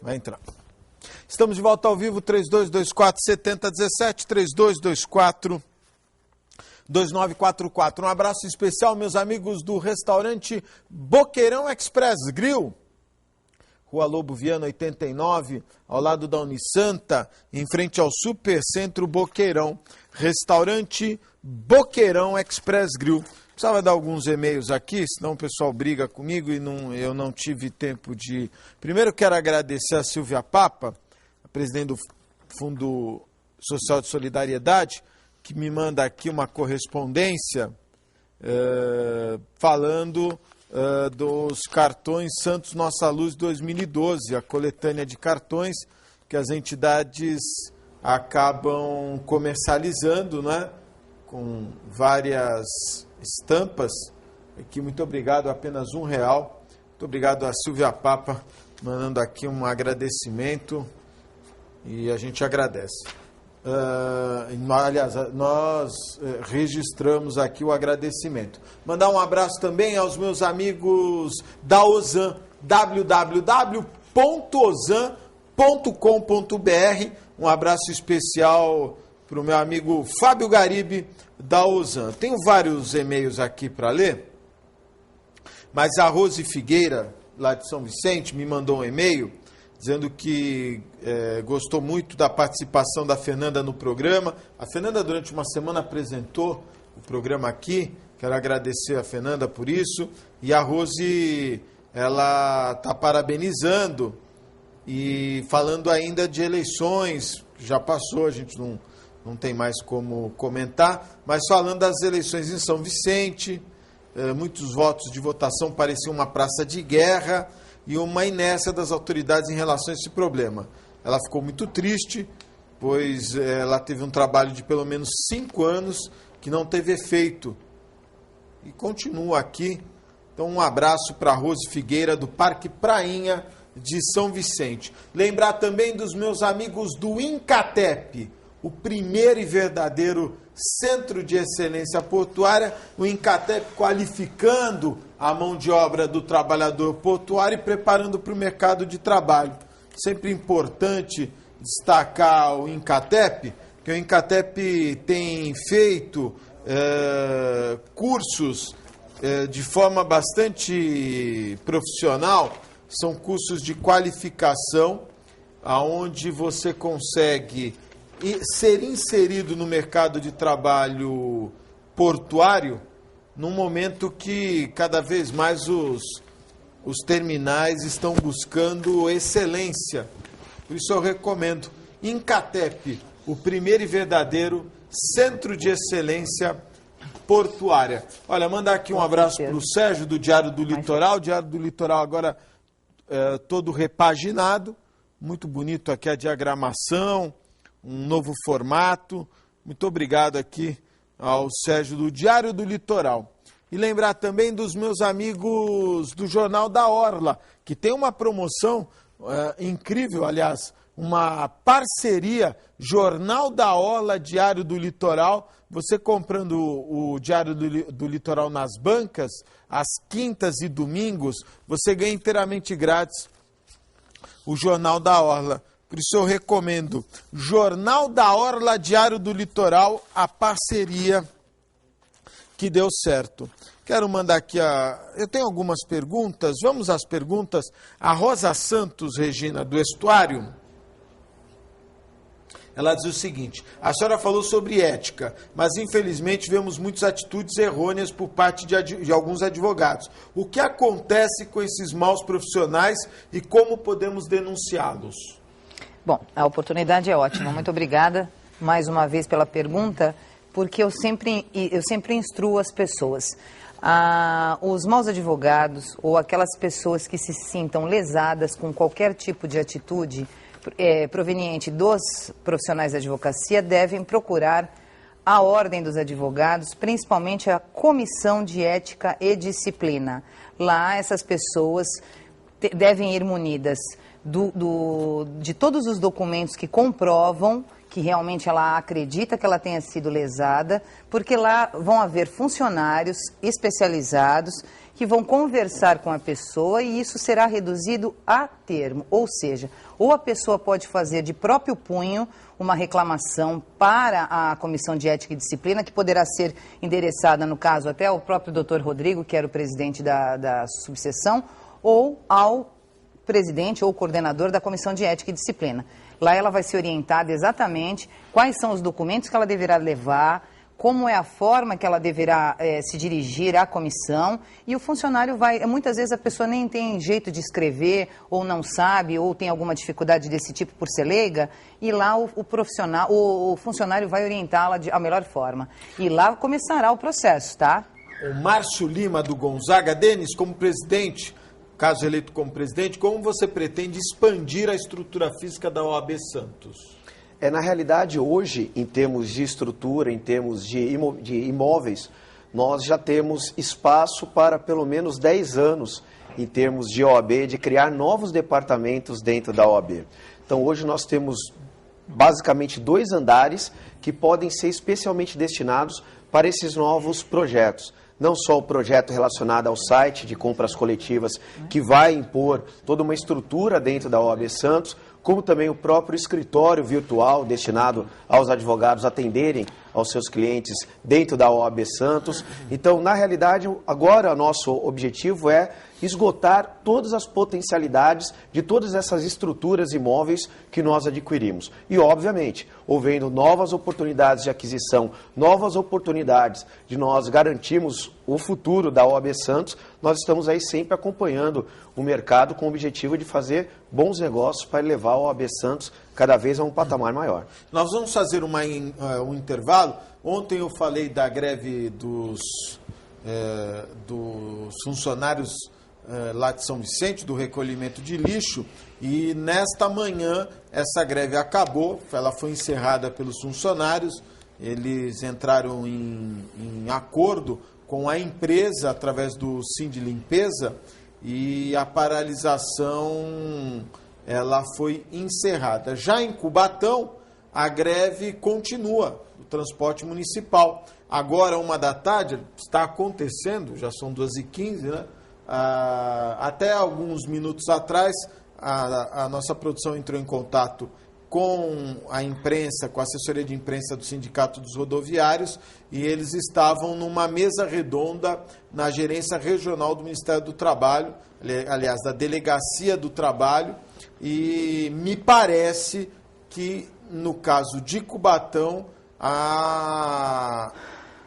[SPEAKER 1] Vai entrar. Estamos de volta ao vivo, 3224-7017, 3224-2944. Um abraço especial, meus amigos do restaurante Boqueirão Express Grill. Rua Lobo Viana 89, ao lado da Unisanta, em frente ao Supercentro Boqueirão. Restaurante Boqueirão Express Grill. Precisava dar alguns e-mails aqui, senão o pessoal briga comigo e eu não tive tempo de... Primeiro quero agradecer a Silvia Papa, a presidente do Fundo Social de Solidariedade, que me manda aqui uma correspondência falando dos cartões Santos Nossa Luz 2012, a coletânea de cartões que as entidades acabam comercializando, né, com várias estampas. Aqui, muito obrigado, apenas R$1. Muito obrigado a Silvia Papa, mandando aqui um agradecimento e a gente agradece. Aliás, nós registramos aqui o agradecimento. Mandar um abraço também aos meus amigos da Ozan, www.ozan.com.br. Um abraço especial para o meu amigo Fábio Garibe, da Ozan. Tenho vários e-mails aqui para ler, mas a Rose Figueira, lá de São Vicente, me mandou um e-mail dizendo que gostou muito da participação da Fernanda no programa. A Fernanda, durante uma semana, apresentou o programa aqui. Quero agradecer a Fernanda por isso. E a Rose, ela está parabenizando e falando ainda de eleições, que já passou, a gente não tem mais como comentar, mas falando das eleições em São Vicente, muitos votos de votação, parecia uma praça de guerra, e uma inércia das autoridades em relação a esse problema. Ela ficou muito triste, pois ela teve um trabalho de pelo menos 5 anos que não teve efeito. E continua aqui. Então, um abraço para a Rose Figueira, do Parque Prainha de São Vicente. Lembrar também dos meus amigos do Incatep, o primeiro e verdadeiro Centro de Excelência Portuária, o Incatep qualificando a mão de obra do trabalhador portuário e preparando para o mercado de trabalho. Sempre importante destacar o Incatep, que o Incatep tem feito cursos de forma bastante profissional, são cursos de qualificação, onde você consegue ser inserido no mercado de trabalho portuário num momento que cada vez mais os terminais estão buscando excelência. Por isso eu recomendo Incatep, o primeiro e verdadeiro Centro de Excelência Portuária. Olha, mandar aqui um abraço para o Sérgio, do Diário do Litoral. O Diário do Litoral agora todo repaginado, muito bonito aqui a diagramação, um novo formato. Muito obrigado aqui ao Sérgio do Diário do Litoral. E lembrar também dos meus amigos do Jornal da Orla, que tem uma promoção incrível, aliás, uma parceria Jornal da Orla, Diário do Litoral. Você comprando o Diário do Litoral nas bancas, às quintas e domingos, você ganha inteiramente grátis o Jornal da Orla. Por isso eu recomendo Jornal da Orla, Diário do Litoral, a parceria que deu certo. Quero mandar aqui eu tenho algumas perguntas, vamos às perguntas. A Rosa Santos, Regina, do Estuário, ela diz o seguinte: a senhora falou sobre ética, mas infelizmente vemos muitas atitudes errôneas por parte de alguns advogados. O que acontece com esses maus profissionais e como podemos denunciá-los?
[SPEAKER 4] Bom, a oportunidade é ótima. Muito obrigada mais uma vez pela pergunta, porque eu sempre instruo as pessoas. Os maus advogados ou aquelas pessoas que se sintam lesadas com qualquer tipo de atitude proveniente dos profissionais da advocacia devem procurar a Ordem dos Advogados, principalmente a Comissão de Ética e Disciplina. Lá essas pessoas devem ir munidas de todos os documentos que comprovam que realmente ela acredita que ela tenha sido lesada, porque lá vão haver funcionários especializados que vão conversar com a pessoa e isso será reduzido a termo. Ou seja, ou a pessoa pode fazer de próprio punho uma reclamação para a Comissão de Ética e Disciplina, que poderá ser endereçada, no caso, até ao próprio Dr. Rodrigo, que era o presidente da subseção, ou ao presidente ou coordenador da Comissão de Ética e Disciplina. Lá ela vai ser orientada exatamente quais são os documentos que ela deverá levar, como é a forma que ela deverá se dirigir à comissão, e o funcionário vai... Muitas vezes a pessoa nem tem jeito de escrever, ou não sabe, ou tem alguma dificuldade desse tipo por ser leiga, e lá o funcionário vai orientá-la da melhor forma. E lá começará o processo, tá?
[SPEAKER 1] O Márcio Lima, do Gonzaga. Denis, como presidente, caso eleito como presidente, como você pretende expandir a estrutura física da OAB Santos?
[SPEAKER 2] Na realidade, hoje, em termos de estrutura, em termos de imóveis, nós já temos espaço para pelo menos 10 anos, em termos de OAB, de criar novos departamentos dentro da OAB. Então, hoje nós temos basicamente 2 andares que podem ser especialmente destinados para esses novos projetos. Não só o projeto relacionado ao site de compras coletivas, que vai impor toda uma estrutura dentro da OAB Santos, como também o próprio escritório virtual destinado aos advogados atenderem aos seus clientes dentro da OAB Santos. Então, na realidade, agora nosso objetivo é esgotar todas as potencialidades de todas essas estruturas imóveis que nós adquirimos. E, obviamente, havendo novas oportunidades de aquisição, novas oportunidades de nós garantirmos o futuro da OAB Santos, nós estamos aí sempre acompanhando o mercado com o objetivo de fazer bons negócios para levar a OAB Santos cada vez a um patamar maior.
[SPEAKER 1] Nós vamos fazer um intervalo. Ontem eu falei da greve dos funcionários lá de São Vicente, do recolhimento de lixo, e nesta manhã essa greve acabou, ela foi encerrada pelos funcionários, eles entraram em acordo com a empresa através do Sindlimpeza e a paralisação ela foi encerrada. Já em Cubatão, a greve continua, o transporte municipal. Agora, 13h, está acontecendo, já são 2h15, né? Até alguns minutos atrás, a nossa produção entrou em contato com a imprensa, com a assessoria de imprensa do Sindicato dos Rodoviários, e eles estavam numa mesa redonda na gerência regional do Ministério do Trabalho, aliás, da Delegacia do Trabalho, e me parece que, no caso de Cubatão,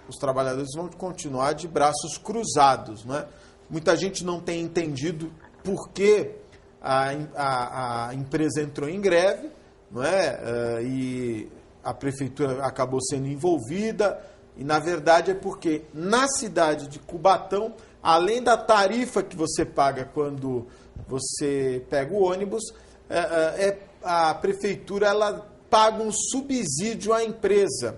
[SPEAKER 1] os trabalhadores vão continuar de braços cruzados, né? Muita gente não tem entendido por que a empresa entrou em greve, não é? E a prefeitura acabou sendo envolvida, e na verdade é porque na cidade de Cubatão, além da tarifa que você paga quando você pega o ônibus, a prefeitura ela paga um subsídio à empresa,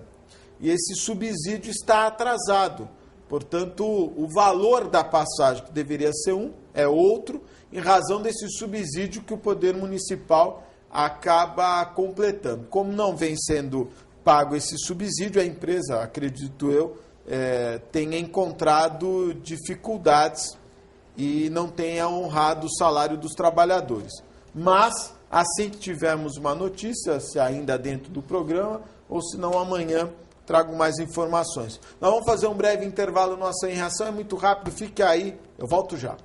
[SPEAKER 1] e esse subsídio está atrasado. Portanto, o valor da passagem, que deveria ser é outro, em razão desse subsídio que o Poder Municipal acaba completando. Como não vem sendo pago esse subsídio, a empresa, acredito eu, tenha encontrado dificuldades e não tenha honrado o salário dos trabalhadores. Mas, assim que tivermos uma notícia, se ainda dentro do programa, ou se não amanhã, trago mais informações. Nós vamos fazer um breve intervalo no Ação em Reação, é muito rápido, fique aí, eu volto já.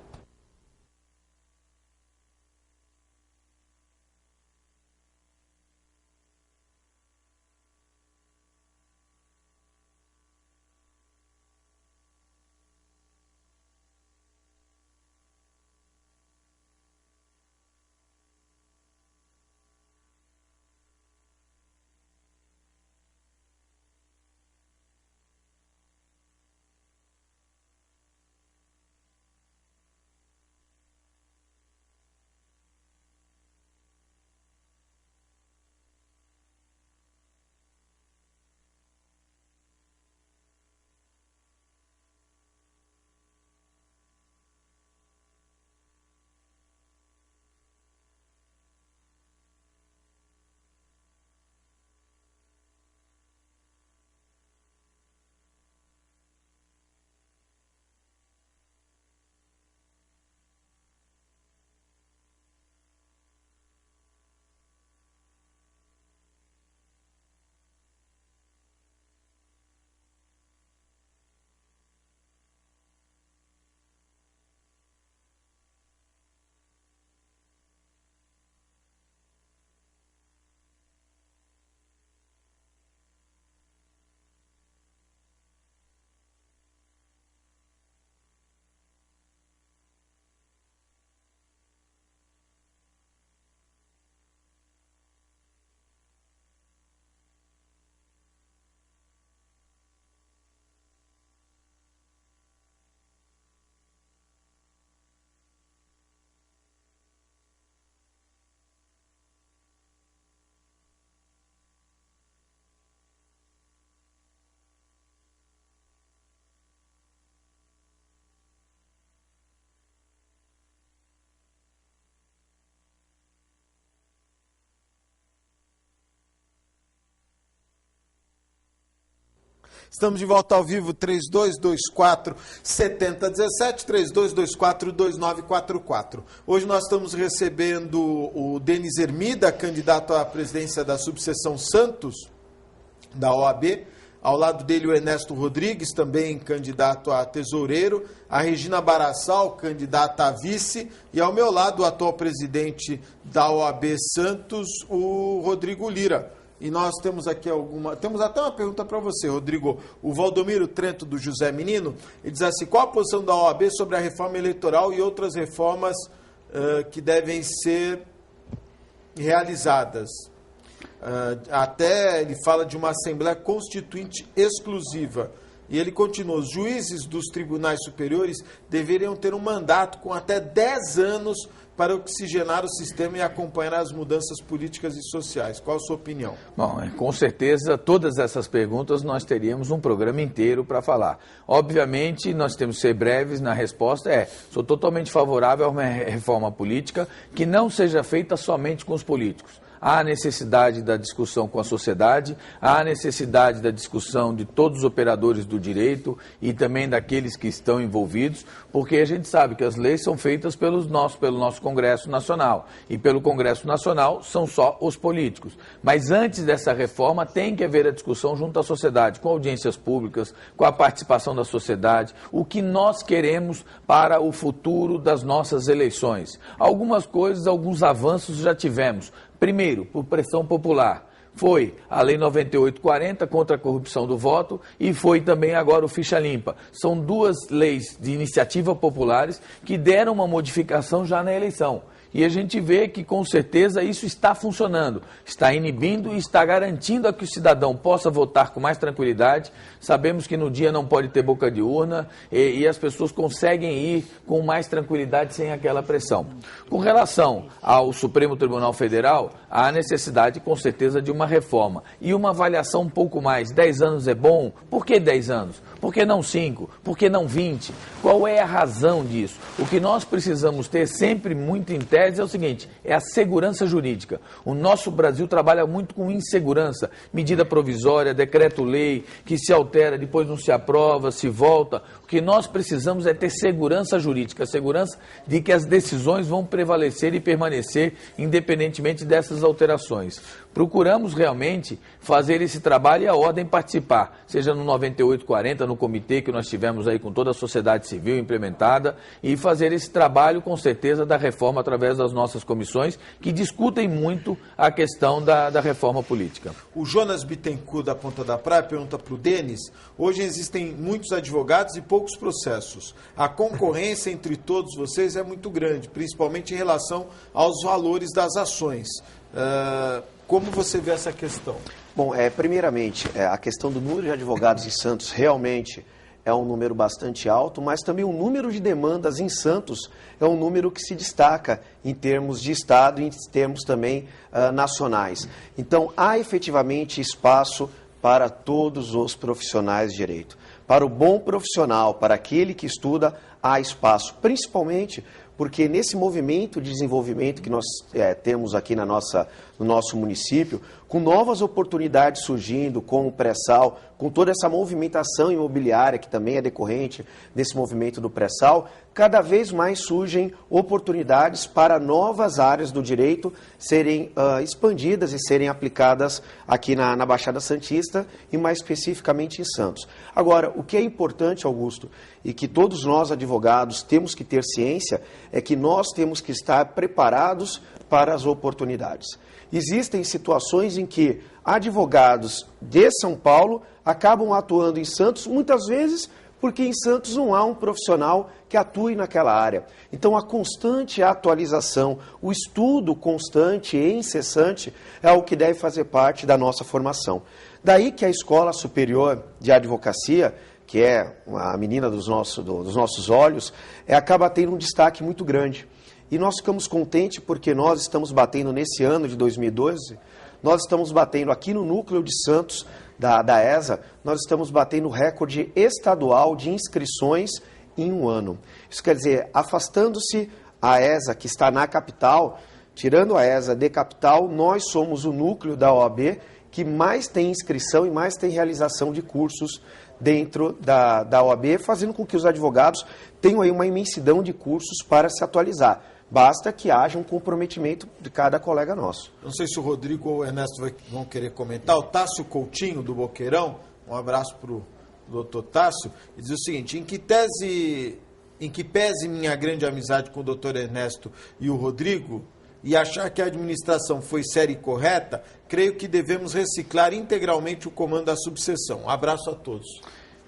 [SPEAKER 1] Estamos de volta ao vivo, 3224-7017, 3224-2944. Hoje nós estamos recebendo o Denis Hermida, candidato à presidência da subseção Santos, da OAB. Ao lado dele o Ernesto Rodrigues, também candidato a tesoureiro, a Regina Barassal, candidata a vice, e ao meu lado o atual presidente da OAB Santos, o Rodrigo Lira. E nós temos aqui temos até uma pergunta para você, Rodrigo. O Valdomiro Trento, do José Menino, ele diz assim: qual a posição da OAB sobre a reforma eleitoral e outras reformas que devem ser realizadas? Até ele fala de uma Assembleia Constituinte exclusiva. E ele continua: os juízes dos tribunais superiores deveriam ter um mandato com até 10 anos para oxigenar o sistema e acompanhar as mudanças políticas e sociais. Qual a sua opinião?
[SPEAKER 3] Bom, com certeza, todas essas perguntas nós teríamos um programa inteiro para falar. Obviamente, nós temos que ser breves na resposta. Sou totalmente favorável a uma reforma política que não seja feita somente com os políticos. Há necessidade da discussão com a sociedade, há necessidade da discussão de todos os operadores do direito e também daqueles que estão envolvidos, porque a gente sabe que as leis são feitas pelo nosso Congresso Nacional, e pelo Congresso Nacional são só os políticos. Mas antes dessa reforma tem que haver a discussão junto à sociedade, com audiências públicas, com a participação da sociedade, o que nós queremos para o futuro das nossas eleições. Algumas coisas, alguns avanços já tivemos. Primeiro, por pressão popular, foi a Lei 9840 contra a corrupção do voto e foi também agora o Ficha Limpa. São duas leis de iniciativa populares que deram uma modificação já na eleição. E a gente vê que, com certeza, isso está funcionando, está inibindo e está garantindo a que o cidadão possa votar com mais tranquilidade. Sabemos que no dia não pode ter boca de urna e as pessoas conseguem ir com mais tranquilidade sem aquela pressão. Com relação ao Supremo Tribunal Federal, há necessidade, com certeza, de uma reforma e uma avaliação um pouco mais. 10 anos é bom? Por que 10 anos? Por que não 5? Por que não 20? Qual é a razão disso? O que nós precisamos ter sempre muito em tese é o seguinte: é a segurança jurídica. O nosso Brasil trabalha muito com insegurança, medida provisória, decreto-lei, que se altera, depois não se aprova, se volta. O que nós precisamos é ter segurança jurídica, segurança de que as decisões vão prevalecer e permanecer independentemente dessas alterações. Procuramos realmente fazer esse trabalho e a ordem participar, seja no 9840, no comitê que nós tivemos aí com toda a sociedade civil implementada, e fazer esse trabalho com certeza da reforma através das nossas comissões, que discutem muito a questão da reforma política.
[SPEAKER 1] O Jonas Bittencourt, da Ponta da Praia, pergunta para o Denis: hoje existem muitos advogados e poucos processos. A concorrência entre todos vocês é muito grande, principalmente em relação aos valores das ações. Como você vê essa questão?
[SPEAKER 2] Bom, primeiramente, a questão do número de advogados em Santos realmente é um número bastante alto, mas também o número de demandas em Santos é um número que se destaca em termos de Estado e em termos também nacionais. Então, há efetivamente espaço para todos os profissionais de direito. Para o bom profissional, para aquele que estuda, há espaço, principalmente porque nesse movimento de desenvolvimento que nós temos aqui no nosso município, com novas oportunidades surgindo, com o pré-sal, com toda essa movimentação imobiliária que também é decorrente desse movimento do pré-sal, cada vez mais surgem oportunidades para novas áreas do direito serem expandidas e serem aplicadas aqui na Baixada Santista e mais especificamente em Santos. Agora, o que é importante, Augusto, e que todos nós advogados temos que ter ciência, é que nós temos que estar preparados para as oportunidades. Existem situações em que advogados de São Paulo acabam atuando em Santos, muitas vezes porque em Santos não há um profissional que atue naquela área. Então, a constante atualização, o estudo constante e incessante é o que deve fazer parte da nossa formação. Daí que a Escola Superior de Advocacia, que é a menina dos nossos olhos, acaba tendo um destaque muito grande. E nós ficamos contentes porque nós estamos batendo nesse ano de 2012, nós estamos batendo aqui no núcleo de Santos, da ESA, nós estamos batendo o recorde estadual de inscrições em um ano. Isso quer dizer, afastando-se a ESA, que está na capital, Tirando a ESA de capital, nós somos o núcleo da OAB que mais tem inscrição e mais tem realização de cursos dentro da OAB, fazendo com que os advogados tenham aí uma imensidão de cursos para se atualizar. Basta que haja um comprometimento de cada colega nosso.
[SPEAKER 1] Não sei se o Rodrigo ou o Ernesto vão querer comentar. O Tássio Coutinho, do Boqueirão, um abraço para o doutor Tássio, diz o seguinte: em que pese minha grande amizade com o doutor Ernesto e o Rodrigo, e achar que a administração foi séria e correta, creio que devemos reciclar integralmente o comando da subseção. Abraço a todos.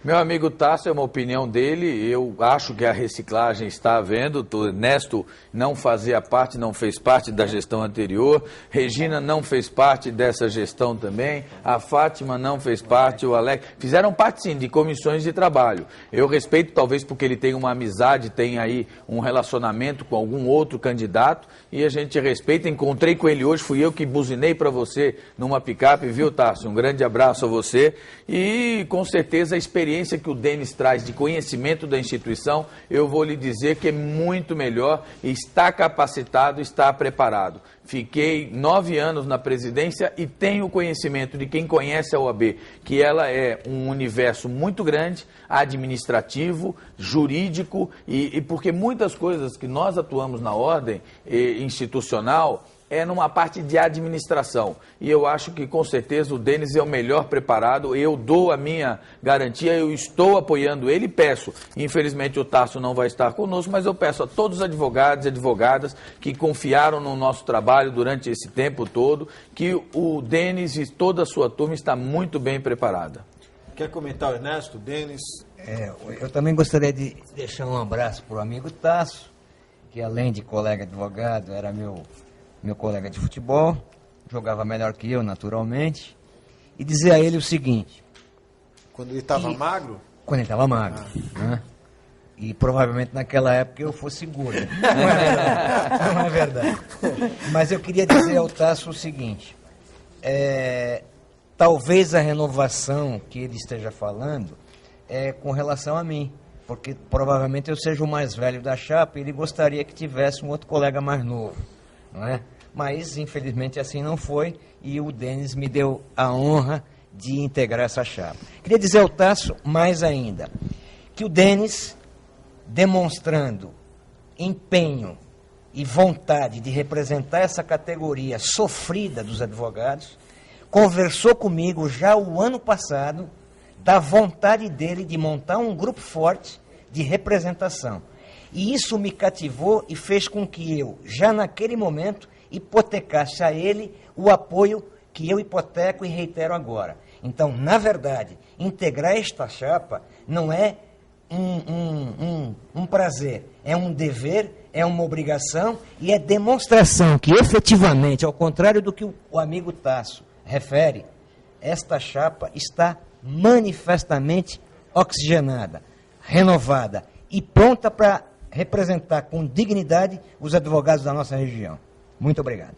[SPEAKER 3] Meu amigo Tássio, é uma opinião dele, eu acho que a reciclagem está havendo, o Ernesto não fazia parte, não fez parte da gestão anterior, Regina não fez parte dessa gestão também, a Fátima não fez parte, o Alex, fizeram parte sim de comissões de trabalho. Eu respeito talvez porque ele tem uma amizade, tem aí um relacionamento com algum outro candidato e a gente respeita, encontrei com ele hoje, fui eu que buzinei para você numa picape, viu Tássio? Um grande abraço a você e com certeza a experiência que o Denis traz de conhecimento da instituição, eu vou lhe dizer que é muito melhor, está capacitado, está preparado. Fiquei 9 anos na presidência e tenho conhecimento de quem conhece a OAB, que ela é um universo muito grande, administrativo, jurídico, e porque muitas coisas que nós atuamos na ordem institucional é numa parte de administração. E eu acho que, com certeza, o Denis é o melhor preparado. Eu dou a minha garantia, eu estou apoiando ele e peço. Infelizmente, o Tássio não vai estar conosco, mas eu peço a todos os advogados e advogadas que confiaram no nosso trabalho durante esse tempo todo, que o Denis e toda a sua turma está muito bem preparada.
[SPEAKER 1] Quer comentar o Ernesto, Denis?
[SPEAKER 5] Eu também gostaria de deixar um abraço para o amigo Tássio, que além de colega advogado, era meu colega de futebol, jogava melhor que eu, naturalmente, e dizer a ele o seguinte...
[SPEAKER 1] Quando ele estava magro?
[SPEAKER 5] Quando ele estava magro, né? E provavelmente naquela época eu fosse gordo. Não é verdade. Mas eu queria dizer ao Tássio o seguinte, talvez a renovação que ele esteja falando é com relação a mim, porque provavelmente eu seja o mais velho da chapa e ele gostaria que tivesse um outro colega mais novo, não é? Mas, infelizmente, assim não foi e o Denis me deu a honra de integrar essa chapa. Queria dizer ao Tássio, mais ainda, que o Denis, demonstrando empenho e vontade de representar essa categoria sofrida dos advogados, conversou comigo já o ano passado da vontade dele de montar um grupo forte de representação. E isso me cativou e fez com que eu, já naquele momento, hipotecasse a ele o apoio que eu hipoteco e reitero agora. Então, na verdade, integrar esta chapa não é um prazer, é um dever, é uma obrigação e é demonstração que efetivamente, ao contrário do que o amigo Tássio refere, esta chapa está manifestamente oxigenada, renovada e pronta para representar com dignidade os advogados da nossa região. Muito obrigado.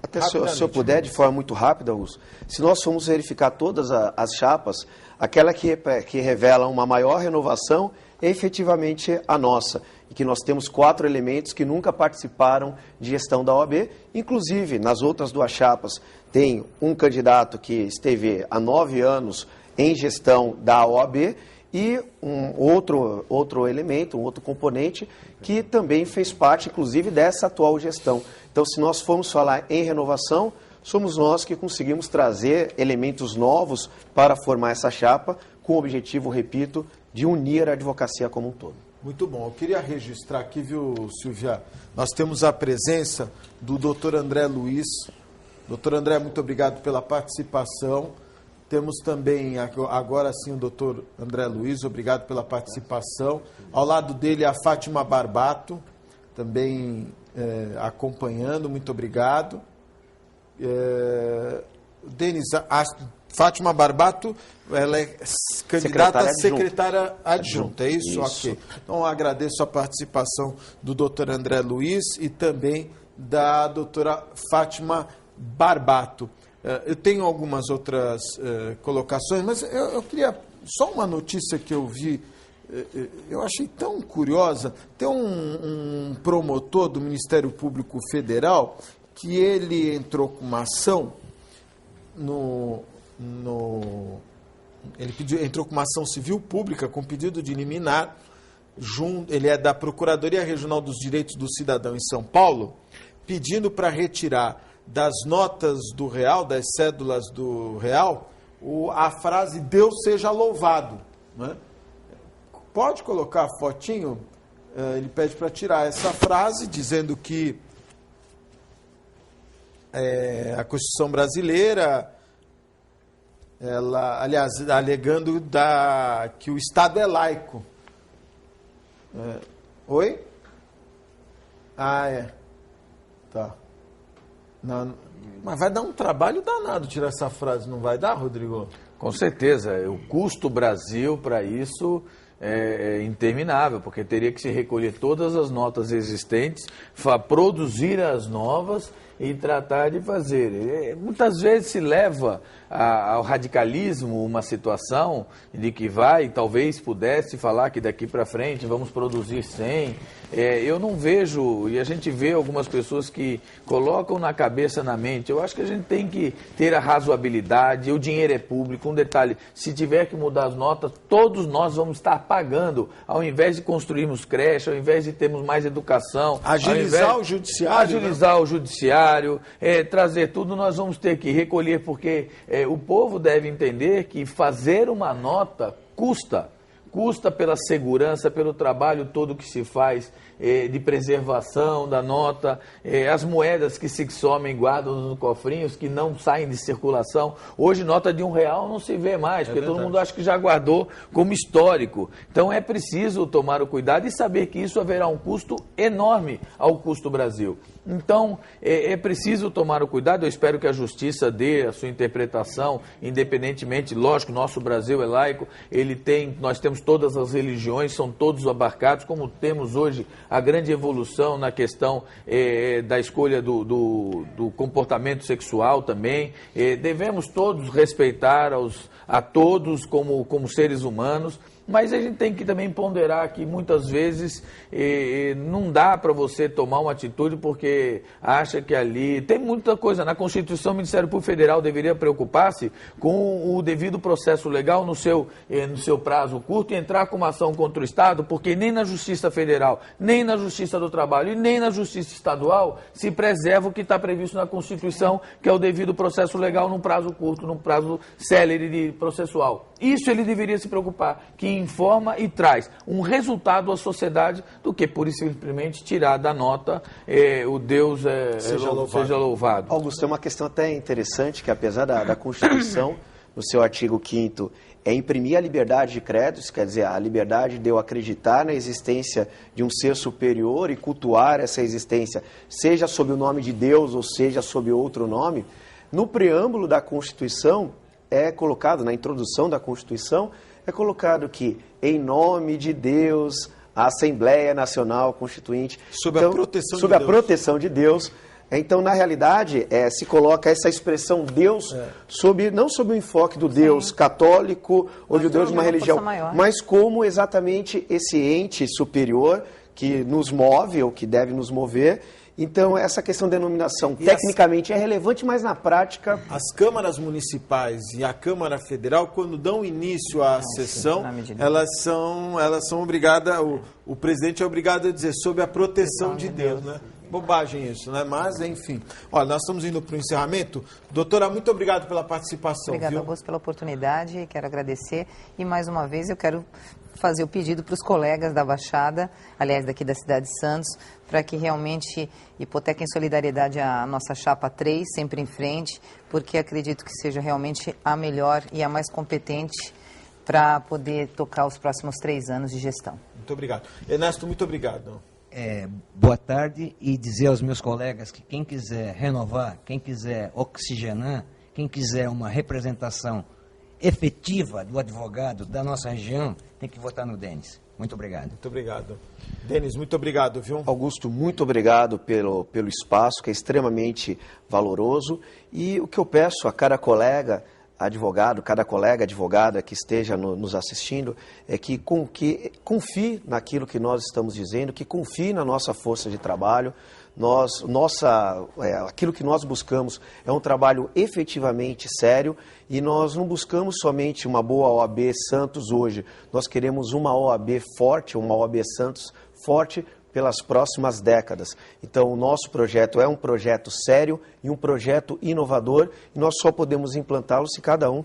[SPEAKER 2] Até se eu puder, de forma muito rápida, Augusto, se nós formos verificar todas as chapas, aquela que revela uma maior renovação é efetivamente a nossa, e que nós temos 4 elementos que nunca participaram de gestão da OAB, inclusive nas outras 2 chapas tem um candidato que esteve há 9 anos em gestão da OAB, e um outro elemento, um outro componente que também fez parte, inclusive, dessa atual gestão. Então, se nós formos falar em renovação, somos nós que conseguimos trazer elementos novos para formar essa chapa, com o objetivo, repito, de unir a advocacia como um todo.
[SPEAKER 1] Muito bom. Eu queria registrar aqui, viu, Silvia? Nós temos a presença do doutor André Luiz. Doutor André, muito obrigado pela participação. Temos também, agora sim, o doutor André Luiz, obrigado pela participação. Ao lado dele, a Fátima Barbato, também acompanhando, muito obrigado. Denis, a Fátima Barbato, ela é candidata a secretária adjunta, é isso? Ok. Então, agradeço a participação do doutor André Luiz e também da doutora Fátima Barbato. Eu tenho algumas outras colocações, mas eu queria... Só uma notícia que eu vi eu achei tão curiosa. Tem um promotor do Ministério Público Federal que ele entrou com uma ação entrou com uma ação civil pública com pedido de liminar. Ele é da Procuradoria Regional dos Direitos do Cidadão em São Paulo, pedindo para retirar das notas do real, das cédulas do real, a frase "Deus seja louvado", né? Pode colocar a fotinho? Ele pede para tirar essa frase, dizendo que a Constituição brasileira, alegando que o Estado é laico. Oi? Tá. Não, mas vai dar um trabalho danado tirar essa frase, não vai dar, Rodrigo?
[SPEAKER 3] Com certeza. O custo Brasil para isso é interminável, porque teria que se recolher todas as notas existentes, produzir as novas e tratar de fazer. Muitas vezes se leva ao radicalismo uma situação de que talvez pudesse falar que daqui para frente vamos produzir 100. Eu não vejo, e a gente vê algumas pessoas que colocam na cabeça, na mente, eu acho que a gente tem que ter a razoabilidade, o dinheiro é público, um detalhe, se tiver que mudar as notas, todos nós vamos estar pagando, ao invés de construirmos creche, ao invés de termos mais educação,
[SPEAKER 1] agilizar o judiciário,
[SPEAKER 3] agilizar, né? O judiciário, trazer tudo, nós vamos ter que recolher, porque o povo deve entender que fazer uma nota custa pela segurança, pelo trabalho todo que se faz de preservação da nota, as moedas que se somem guardam nos cofrinhos, que não saem de circulação. Hoje, nota de R$1 não se vê mais, porque todo mundo acha que já guardou como histórico. Então, é preciso tomar o cuidado e saber que isso haverá um custo enorme ao custo Brasil. Então, é preciso tomar o cuidado. Eu espero que a Justiça dê a sua interpretação, independentemente, lógico, nosso Brasil é laico, nós temos todas as religiões, são todos abarcados, como temos hoje a grande evolução na questão da escolha do comportamento sexual também. Devemos todos respeitar a todos como seres humanos, mas a gente tem que também ponderar que muitas vezes não dá para você tomar uma atitude porque acha que ali... Tem muita coisa. Na Constituição, o Ministério Público Federal deveria preocupar-se com o devido processo legal no seu prazo curto e entrar com uma ação contra o Estado, porque nem na Justiça Federal, nem na Justiça do Trabalho e nem na Justiça Estadual se preserva o que está previsto na Constituição, que é o devido processo legal num prazo curto, num prazo célere de processual. Isso ele deveria se preocupar, que informa e traz um resultado à sociedade do que pura e simplesmente tirar da nota o Deus seja louvado.
[SPEAKER 2] Augusto, tem uma questão até interessante, que apesar da Constituição, no seu artigo 5º, imprimir a liberdade de créditos, quer dizer, a liberdade de eu acreditar na existência de um ser superior e cultuar essa existência, seja sob o nome de Deus ou seja sob outro nome, no preâmbulo da Constituição é colocado, na introdução da Constituição, é colocado que, em nome de Deus, a Assembleia Nacional Constituinte...
[SPEAKER 1] Sob a proteção de Deus.
[SPEAKER 2] Sob a proteção de Deus. Então, na realidade, se coloca essa expressão Deus, não sob o enfoque do Deus católico ou do Deus de uma religião, mas como exatamente esse ente superior que nos move ou que deve nos mover. Então, essa questão de denominação, tecnicamente é relevante, mas na prática...
[SPEAKER 1] As câmaras municipais e a Câmara Federal, quando dão início à sessão, elas são obrigadas, o presidente é obrigado a dizer, sob a proteção de Deus, né? Bobagem isso, né? Mas, enfim. Olha, nós estamos indo para o encerramento. Doutora, muito obrigado pela participação.
[SPEAKER 4] Obrigada, Augusto, pela oportunidade. Quero agradecer. E, mais uma vez, eu quero fazer o pedido para os colegas da Baixada, aliás, daqui da cidade de Santos, para que realmente hipotequem em solidariedade a nossa chapa 3, sempre em frente, porque acredito que seja realmente a melhor e a mais competente para poder tocar os próximos 3 anos de gestão.
[SPEAKER 1] Muito obrigado. Ernesto, muito obrigado.
[SPEAKER 5] Boa tarde, e dizer aos meus colegas que quem quiser renovar, quem quiser oxigenar, quem quiser uma representação efetiva do advogado da nossa região, tem que votar no Denis. Muito obrigado.
[SPEAKER 1] Muito obrigado. Denis, muito obrigado, viu?
[SPEAKER 2] Augusto, muito obrigado pelo espaço, que é extremamente valoroso. E o que eu peço a cada colega, advogado, cada colega advogada que esteja nos assistindo, é que confie naquilo que nós estamos dizendo, que confie na nossa força de trabalho. Aquilo que nós buscamos é um trabalho efetivamente sério e nós não buscamos somente uma boa OAB Santos hoje, nós queremos uma OAB forte, uma OAB Santos forte pelas próximas décadas. Então, o nosso projeto é um projeto sério e um projeto inovador e nós só podemos implantá-lo se cada um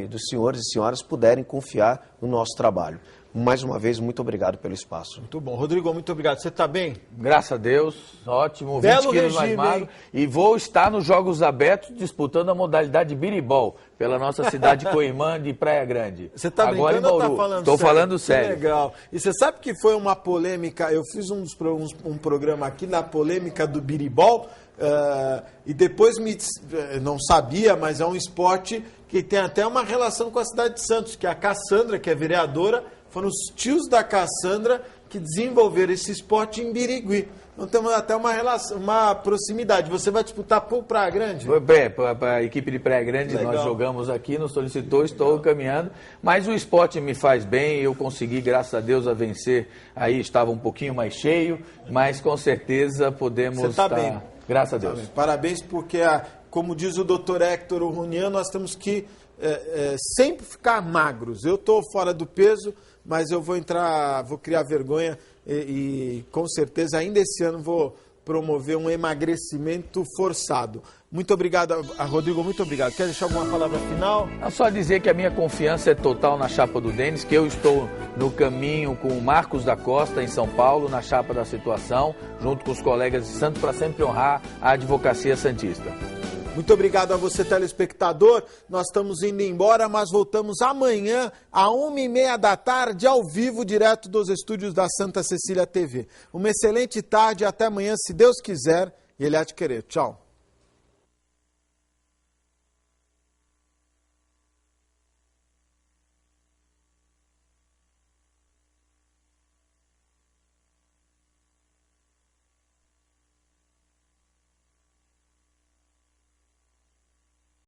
[SPEAKER 2] dos senhores e senhoras puderem confiar no nosso trabalho. Mais uma vez, muito obrigado pelo espaço.
[SPEAKER 1] Muito bom. Rodrigo, muito obrigado. Você está bem?
[SPEAKER 3] Graças a Deus, ótimo.
[SPEAKER 1] Belo
[SPEAKER 3] 20 quilos
[SPEAKER 1] regime,
[SPEAKER 3] mais magro.
[SPEAKER 1] hein?
[SPEAKER 3] E vou estar nos Jogos Abertos disputando a modalidade biribol pela nossa cidade Coimã de Praia Grande.
[SPEAKER 1] Você está brincando ou está falando
[SPEAKER 3] Estou
[SPEAKER 1] sério?
[SPEAKER 3] falando sério.
[SPEAKER 1] Que legal. E você sabe que foi uma polêmica, eu fiz um programa aqui na polêmica do biribol, e depois não sabia, mas é um esporte que tem até uma relação com a cidade de Santos, que a Cassandra, que é vereadora, foram os tios da Cassandra que desenvolveram esse esporte em Birigui. Então temos até uma relação, uma proximidade. Você vai disputar por Praia Grande?
[SPEAKER 3] Para a equipe de Praia Grande,
[SPEAKER 1] legal.
[SPEAKER 3] Nós jogamos aqui, nos solicitou, estou caminhando. Mas o esporte me faz bem, eu consegui, graças a Deus, a vencer. Aí estava um pouquinho mais cheio, mas com certeza podemos
[SPEAKER 1] Você está bem.
[SPEAKER 3] Graças a Deus.
[SPEAKER 1] Parabéns, porque, como diz o Dr. Héctor Runian, nós temos que sempre ficar magros. Eu estou fora do peso, mas eu vou criar vergonha e com certeza ainda esse ano vou promover um emagrecimento forçado. Muito obrigado, Rodrigo, muito obrigado. Quer deixar alguma palavra final?
[SPEAKER 3] É só dizer que a minha confiança é total na chapa do Denis, que eu estou no caminho com o Marcos da Costa, em São Paulo, na chapa da situação, junto com os colegas de Santos, para sempre honrar a advocacia santista.
[SPEAKER 1] Muito obrigado a você, telespectador. Nós estamos indo embora, mas voltamos amanhã, às 1h30 da tarde, ao vivo, direto dos estúdios da Santa Cecília TV. Uma excelente tarde, até amanhã, se Deus quiser, e Ele há de querer. Tchau.